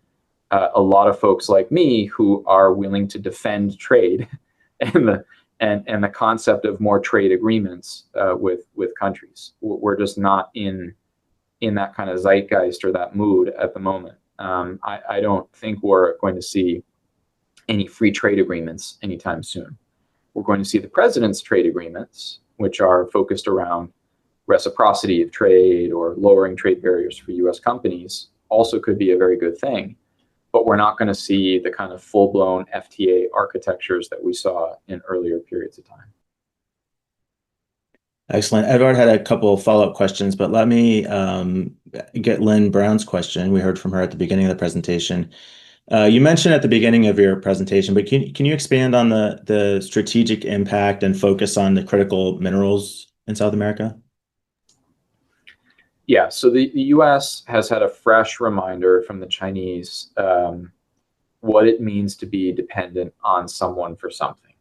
a lot of folks like me who are willing to defend trade and the concept of more trade agreements with countries. We're just not in that kind of zeitgeist or that mood at the moment. I don't think we're going to see any free trade agreements anytime soon. We're going to see the president's trade agreements, which are focused around reciprocity of trade or lowering trade barriers for U.S. companies, also could be a very good thing. But we're not going to see the kind of full-blown FTA architectures that we saw in earlier periods of time. Excellent. Edward had a couple of follow-up questions, but let me get Lynn Brown's question. We heard from her at the beginning of the presentation. You mentioned at the beginning of your presentation, but can you expand on the strategic impact and focus on the critical minerals in South America? Yeah, so the U.S. has had a fresh reminder from the Chinese what it means to be dependent on someone for something.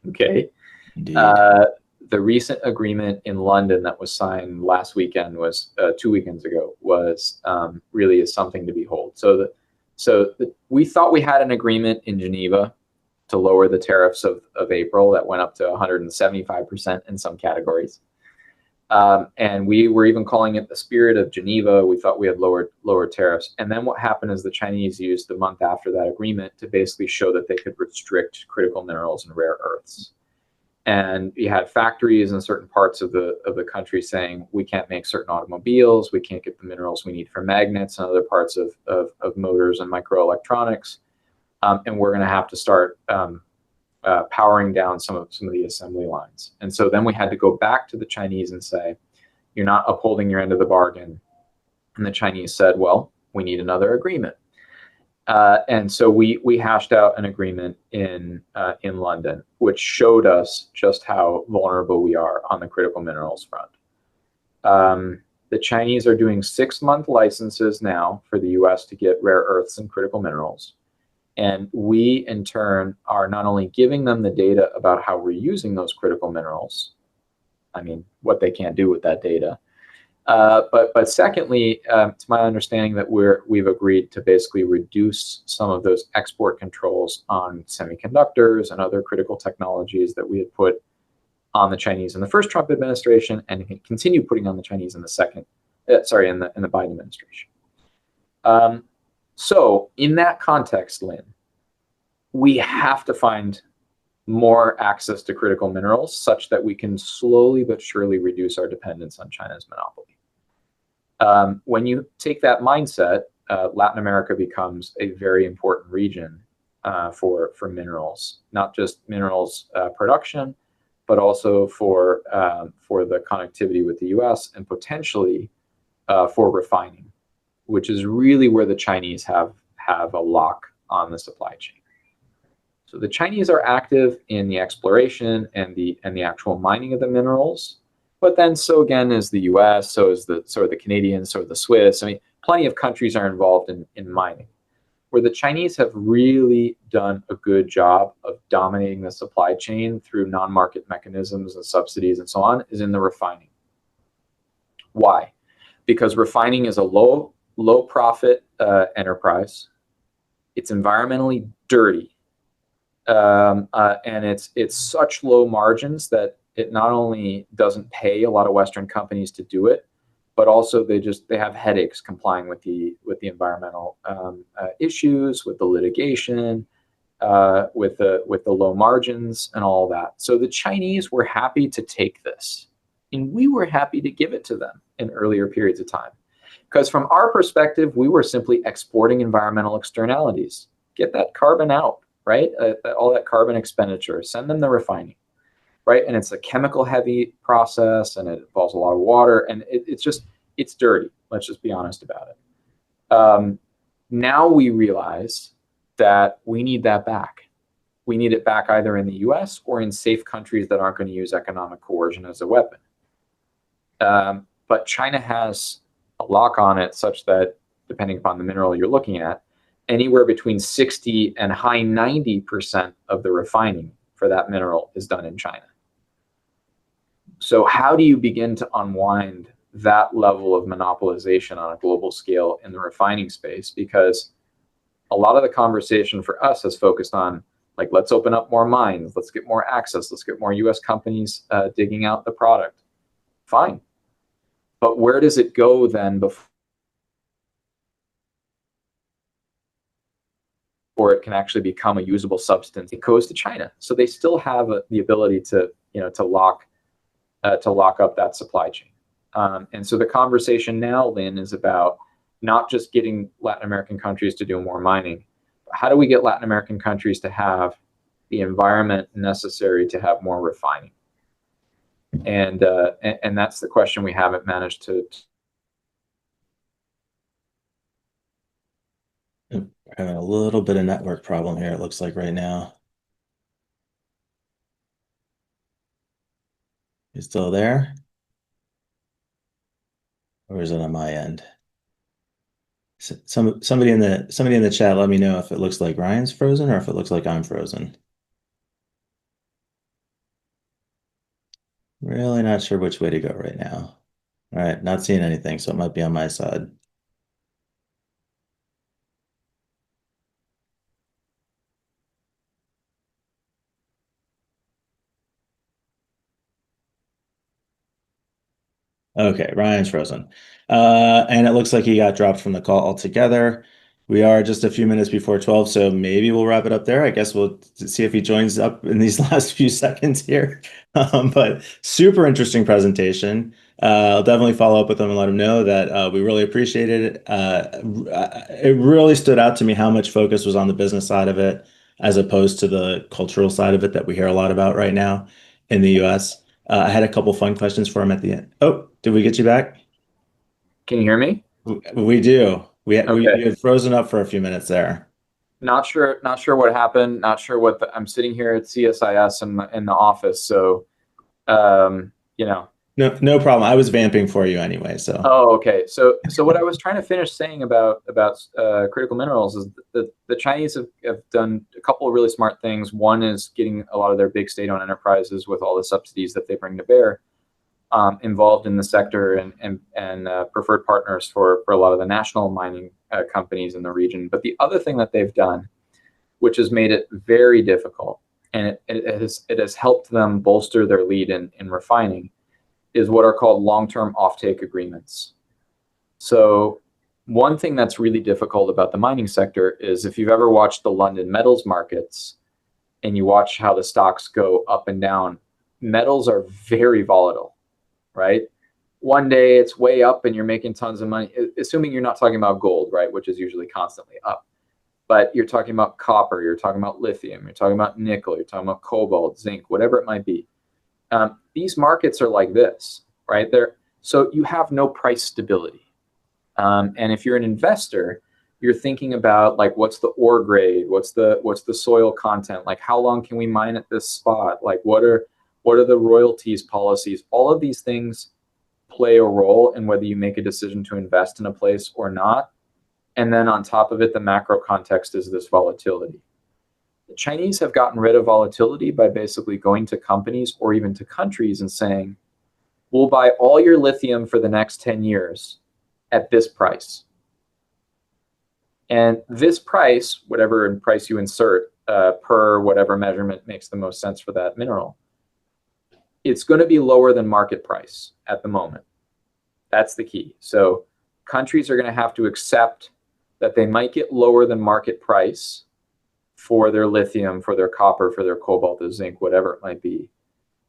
Okay. Indeed. The recent agreement in London that was signed last weekend was 2 weekends ago was really is something to behold. We thought we had an agreement in Geneva to lower the tariffs of April that went up to 175% in some categories. And we were even calling it the spirit of Geneva. We thought we had lower tariffs. And then what happened is the Chinese used the month after that agreement to basically show that they could restrict critical minerals and rare earths. And you had factories in certain parts of the country saying, we can't make certain automobiles, we can't get the minerals we need for magnets and other parts of motors and microelectronics. And we're going to have to start powering down some of the assembly lines. And so then we had to go back to the Chinese and say, you're not upholding your end of the bargain. And the Chinese said, well, we need another agreement. And so we hashed out an agreement in London, which showed us just how vulnerable we are on the critical minerals front. The Chinese are doing 6-month licenses now for the US to get rare earths and critical minerals. And we, in turn, are not only giving them the data about how we're using those critical minerals, I mean, what they can't do with that data, but secondly, it's my understanding that we've agreed to basically reduce some of those export controls on semiconductors and other critical technologies that we had put on the Chinese in the first Trump administration and continue putting on the Chinese in the in the Biden administration. So in that context, Lynn, we have to find more access to critical minerals such that we can slowly but surely reduce our dependence on China's monopoly. When you take that mindset, Latin America becomes a very important region for minerals, not just minerals production, but also for the connectivity with the US and potentially for refining, which is really where the Chinese have a lock on the supply chain. So the Chinese are active in the exploration and the actual mining of the minerals, but then so again is the US, so is the Canadians, so are the Swiss. I mean, plenty of countries are involved in mining. Where the Chinese have really done a good job of dominating the supply chain through non-market mechanisms and subsidies and so on is in the refining. Why? Because refining is a low profit enterprise. It's environmentally dirty, and it's such low margins that it not only doesn't pay a lot of Western companies to do it, but also they have headaches complying with the environmental issues, with the litigation, with the low margins and all that. So the Chinese were happy to take this, and we were happy to give it to them in earlier periods of time. Because from our perspective, we were simply exporting environmental externalities. Get that carbon out, right? All that carbon expenditure, send them the refining, right? And it's a chemical heavy process and it involves a lot of water and it's dirty. Let's just be honest about it. Now we realize that we need that back. We need it back either in the US or in safe countries that aren't going to use economic coercion as a weapon. But China has a lock on it such that, depending upon the mineral you're looking at, anywhere between 60 and high 90% of the refining for that mineral is done in China. So how do you begin to unwind that level of monopolization on a global scale in the refining space? Because a lot of the conversation for us has focused on, like, let's open up more mines, let's get more access, let's get more US companies digging out the product. Fine. But where does it go then before it can actually become a usable substance? It goes to China. So they still have the ability to, to lock up that supply chain. And so the conversation now, Lynn, is about not just getting Latin American countries to do more mining, but how do we get Latin American countries to have the environment necessary to have more refining? And that's the question we haven't managed to. We're having a little bit of network problem here, it looks like right now. You still there? Or is it on my end? Somebody in the chat, let me know if it looks like Ryan's frozen or if it looks like I'm frozen. Really not sure which way to go right now. All right, not seeing anything, so it might be on my side. Okay, Ryan's frozen. And it looks like he got dropped from the call altogether. We are just a few minutes before 12, so maybe we'll wrap it up there. I guess we'll see if he joins up in these last few seconds here. But super interesting presentation. I'll definitely follow up with him and let him know that we really appreciated it. It really stood out to me how much focus was on the business side of it as opposed to the cultural side of it that we hear a lot about right now in the US. I had a couple fun questions for him at the end. Oh, did we get you back? Can you hear me? We do. Okay. You had frozen up for a few minutes there. Not sure what happened. Not sure what I'm sitting here at CSIS in the office. So, No problem. I was vamping for you anyway, so. Oh, okay. So what I was trying to finish saying about critical minerals is that the Chinese have done a couple of really smart things. One is getting a lot of their big state-owned enterprises with all the subsidies that they bring to bear involved in the sector and preferred partners for a lot of the national mining companies in the region. But the other thing that they've done, which has made it very difficult, and it has helped them bolster their lead in refining, is what are called long-term offtake agreements. So one thing that's really difficult about the mining sector is if you've ever watched the London metals markets and you watch how the stocks go up and down, metals are very volatile, right? One day it's way up and you're making tons of money, assuming you're not talking about gold, right, which is usually constantly up. But you're talking about copper, you're talking about lithium, you're talking about nickel, you're talking about cobalt, zinc, whatever it might be. These markets are like this, right? So you have no price stability. And if you're an investor, you're thinking about, like, what's the ore grade, what's the soil content, like how long can we mine at this spot, like what are the royalties policies. All of these things play a role in whether you make a decision to invest in a place or not. And then on top of it, the macro context is this volatility. The Chinese have gotten rid of volatility by basically going to companies or even to countries and saying, we'll buy all your lithium for the next 10 years at this price. And this price, whatever price you insert per whatever measurement makes the most sense for that mineral, it's going to be lower than market price at the moment. That's the key. So countries are going to have to accept that they might get lower than market price for their lithium, for their copper, for their cobalt, their zinc, whatever it might be.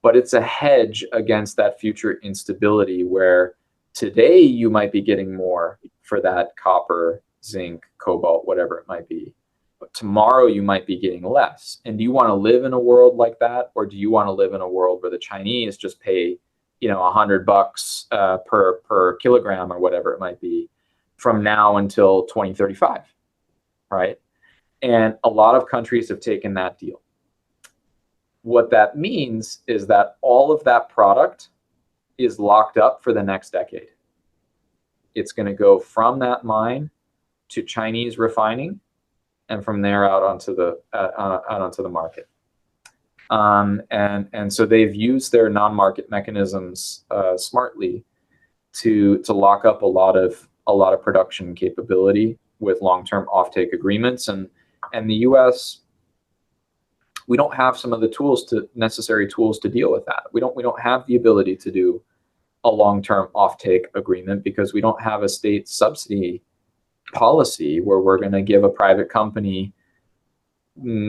But it's a hedge against that future instability where today you might be getting more for that copper, zinc, cobalt, whatever it might be. But tomorrow you might be getting less. And do you want to live in a world like that? Or do you want to live in a world where the Chinese just pay, $100 per kilogram or whatever it might be from now until 2035, right? And a lot of countries have taken that deal. What that means is that all of that product is locked up for the next decade. It's going to go from that mine to Chinese refining, and from there out onto the market. And so they've used their non-market mechanisms smartly to lock up a lot of production capability with long-term offtake agreements. And the U.S., we don't have some of the necessary tools to deal with that. We don't have the ability to do a long-term offtake agreement because we don't have a state subsidy policy where we're going to give a private company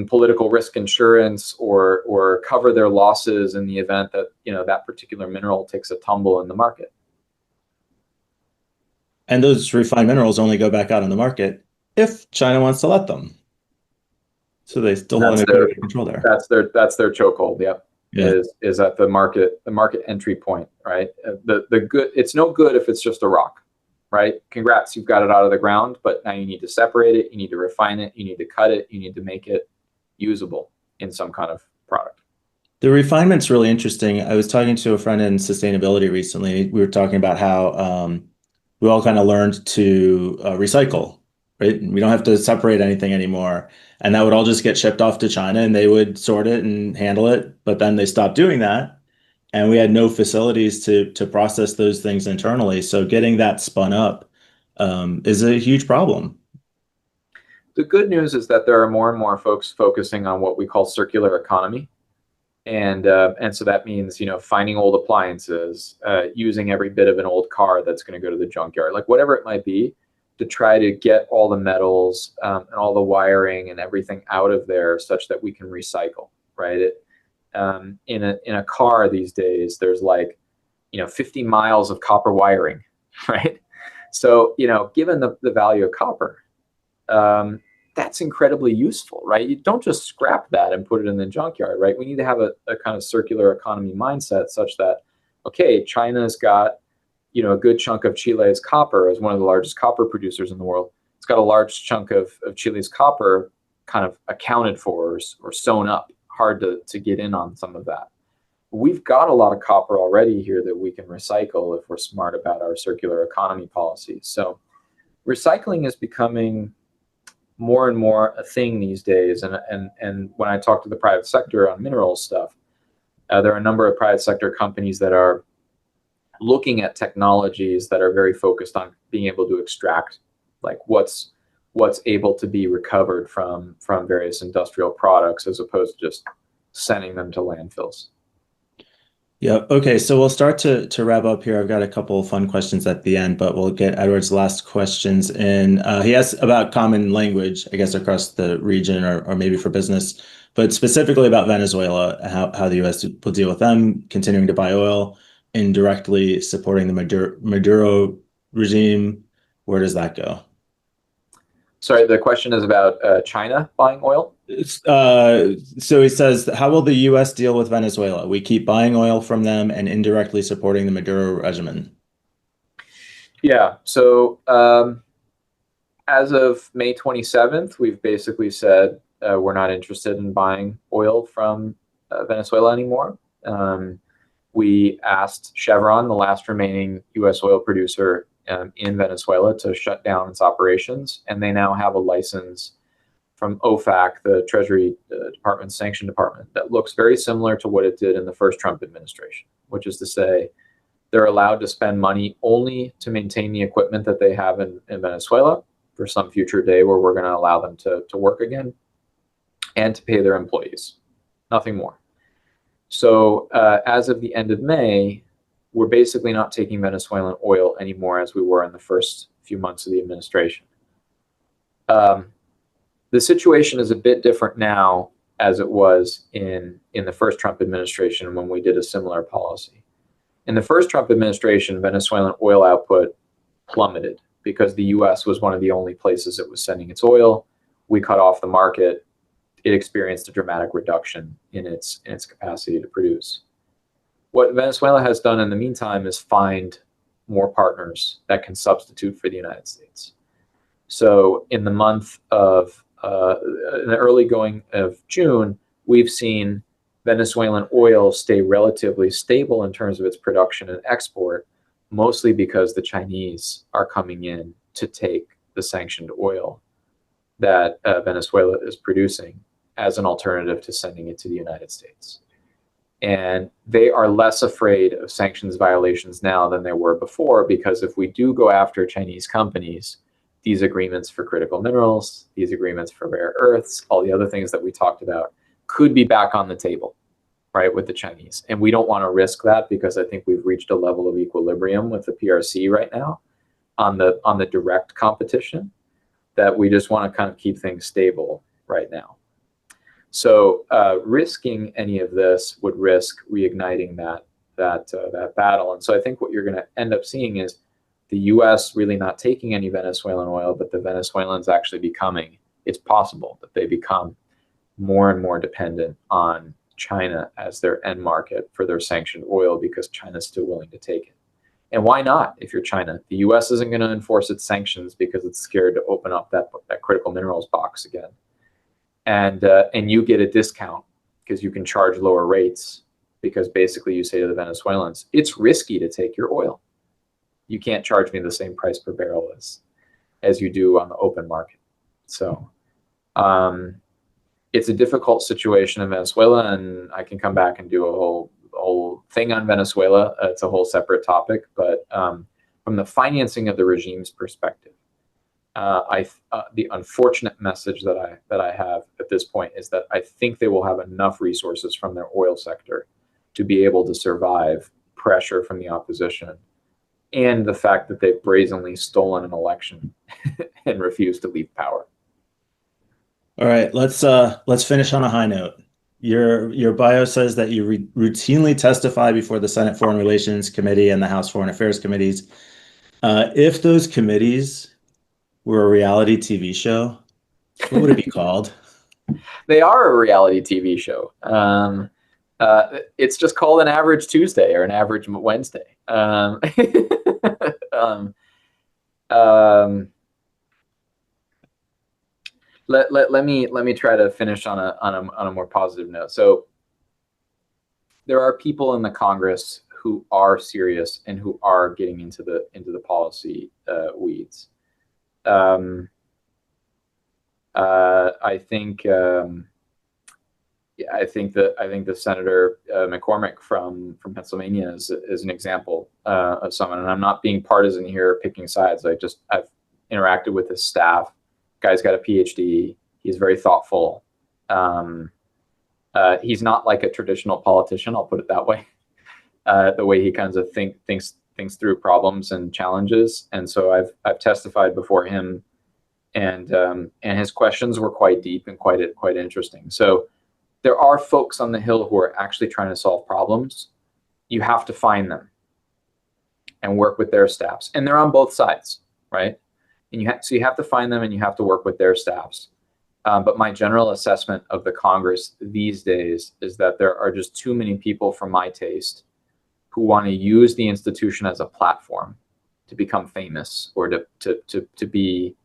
political risk insurance or cover their losses in the event that that particular mineral takes a tumble in the market. And those refined minerals only go back out on the market if China wants to let them. So they still hold any control there. That's their chokehold. Yep. Yeah. Is at the market entry point, right? The good. It's no good if it's just a rock, right? Congrats, you've got it out of the ground, but now you need to separate it, you need to refine it, you need to cut it, you need to make it usable in some kind of product. The refinement's really interesting. I was talking to a friend in sustainability recently. We were talking about how we all kind of learned to recycle, right? We don't have to separate anything anymore. And that would all just get shipped off to China and they would sort it and handle it. But then they stopped doing that. And we had no facilities to process those things internally. So getting that spun up is a huge problem. The good news is that there are more and more folks focusing on what we call circular economy. And so that means, finding old appliances, using every bit of an old car that's going to go to the junkyard, like whatever it might be, to try to get all the metals and all the wiring and everything out of there such that we can recycle, right? In a car these days, there's 50 miles of copper wiring, right? So, given the value of copper, that's incredibly useful, right? You don't just scrap that and put it in the junkyard, right? We need to have a kind of circular economy mindset such that, okay, China's got, a good chunk of Chile's copper as one of the largest copper producers in the world. It's got a large chunk of Chile's copper kind of accounted for or sewn up, hard to get in on some of that. We've got a lot of copper already here that we can recycle if we're smart about our circular economy policies. So recycling is becoming more and more a thing these days. And when I talk to the private sector on mineral stuff, there are a number of private sector companies that are looking at technologies that are very focused on being able to extract what's able to be recovered from various industrial products as opposed to just sending them to landfills. Yeah. Okay. So we'll start to wrap up here. I've got a couple of fun questions at the end, but we'll get Edward's last questions in. He asked about common language, I guess, across the region or maybe for business, but specifically about Venezuela, how the U.S. will deal with them, continuing to buy oil, indirectly supporting the Maduro regime. Where does that go? Sorry, the question is about China buying oil? So he says, how will the U.S. deal with Venezuela? We keep buying oil from them and indirectly supporting the Maduro regimen. Yeah. So as of May 27th, we've basically said we're not interested in buying oil from Venezuela anymore. We asked Chevron, the last remaining U.S. oil producer in Venezuela, to shut down its operations, and they now have a license from OFAC, the Treasury Department Sanction Department, that looks very similar to what it did in the first Trump administration, which is to say they're allowed to spend money only to maintain the equipment that they have in Venezuela for some future day where we're going to allow them to work again and to pay their employees, nothing more. So as of the end of May, we're basically not taking Venezuelan oil anymore as we were in the first few months of the administration. The situation is a bit different now as it was in the first Trump administration when we did a similar policy. In the first Trump administration, Venezuelan oil output plummeted because the U.S. was one of the only places it was sending its oil. We cut off the market. It experienced a dramatic reduction in its capacity to produce. What Venezuela has done in the meantime is find more partners that can substitute for the United States. So in the month of in the early going of June, we've seen Venezuelan oil stay relatively stable in terms of its production and export, mostly because the Chinese are coming in to take the sanctioned oil that Venezuela is producing. as an alternative to sending it to the United States. And they are less afraid of sanctions violations now than they were before, because if we do go after Chinese companies, these agreements for critical minerals, these agreements for rare earths, all the other things that we talked about could be back on the table, right, with the Chinese. And we don't want to risk that, because I think we've reached a level of equilibrium with the PRC right now on the direct competition, that we just want to kind of keep things stable right now. So risking any of this would risk reigniting that battle. And so I think what you're going to end up seeing is the U.S. really not taking any Venezuelan oil, but the Venezuelans actually becoming, it's possible that they become more and more dependent on China as their end market for their sanctioned oil, because China's still willing to take it. And why not if you're China? The U.S. isn't going to enforce its sanctions because it's scared to open up that critical minerals box again. And you get a discount because you can charge lower rates, because basically you say to the Venezuelans, it's risky to take your oil. You can't charge me the same price per barrel as you do on the open market. So it's a difficult situation in Venezuela, and I can come back and do a whole thing on Venezuela. It's a whole separate topic, but from the financing of the regime's perspective, the unfortunate message that I have at this point is that I think they will have enough resources from their oil sector to be able to survive pressure from the opposition, and the fact that they've brazenly stolen an election and refused to leave power. All right, let's finish on a high note. Your bio says that you routinely testify before the Senate Foreign Relations Committee and the House Foreign Affairs Committees. If those committees were a reality TV show, what would it be called? They are a reality TV show. It's just called an Average Tuesday or an Average Wednesday. Let me try to finish on a more positive note. So there are people in the Congress who are serious and who are getting into the policy weeds. I think the Senator McCormick from Pennsylvania is an example of someone, and I'm not being partisan here, picking sides. I've interacted with his staff. Guy's got a PhD. He's very thoughtful. He's not like a traditional politician, I'll put it that way. The way he kind of thinks through problems and challenges, and so I've testified before him, and his questions were quite deep and quite interesting. So there are folks on the Hill who are actually trying to solve problems. You have to find them and work with their staffs, and they're on both sides, right? And you have to find them, and you have to work with their staffs. But my general assessment of the Congress these days is that there are just too many people for my taste who want to use the institution as a platform to become famous, or to be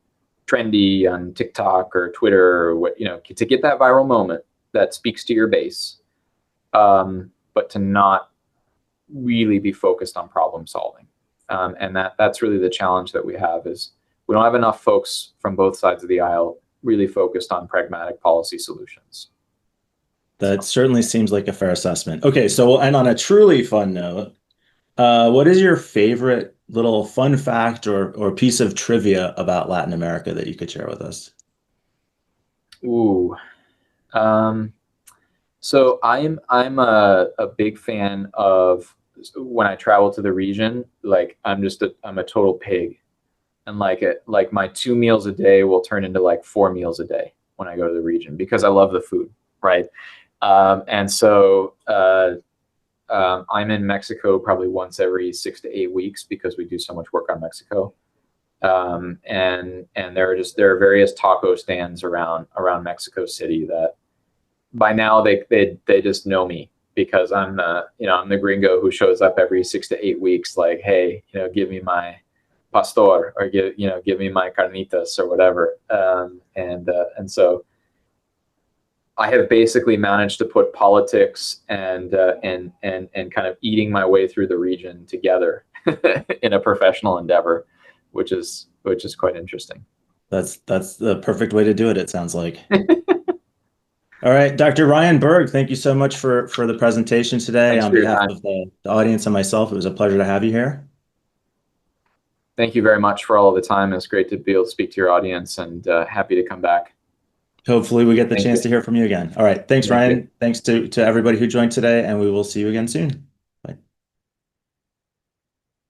trendy on TikTok or Twitter, or to get that viral moment that speaks to your base, but to not really be focused on problem solving. And that's really the challenge that we have, is we don't have enough folks from both sides of the aisle really focused on pragmatic policy solutions. That certainly seems like a fair assessment. Okay, so we'll end on a truly fun note. What is your favorite little fun fact or piece of trivia about Latin America that you could share with us? Ooh. So I'm a big fan of, when I travel to the region, like I'm a total pig, and like my 2 meals a day will turn into like 4 meals a day when I go to the region, because I love the food, right? And so I'm in Mexico probably once every 6 to 8 weeks, because we do so much work on Mexico. And there are various taco stands around Mexico City that by now they just know me, because I'm the gringo who shows up every 6 to 8 weeks, like, hey, give me my pastor, or give me my carnitas or whatever. And so I have basically managed to put politics and kind of eating my way through the region together in a professional endeavor, which is quite interesting. That's the perfect way to do it, it sounds like. All right, Dr. Ryan Berg, thank you so much for the presentation today. Thanks On for your behalf time. of the audience and myself, it was a pleasure to have you here. Thank you very much for all of the time. It's great to be able to speak to your audience, and happy to come back. Hopefully we get the Thank chance you. to hear from you again. All right, thanks, Thank you. Ryan. Thanks to everybody who joined today, and we will see you again soon.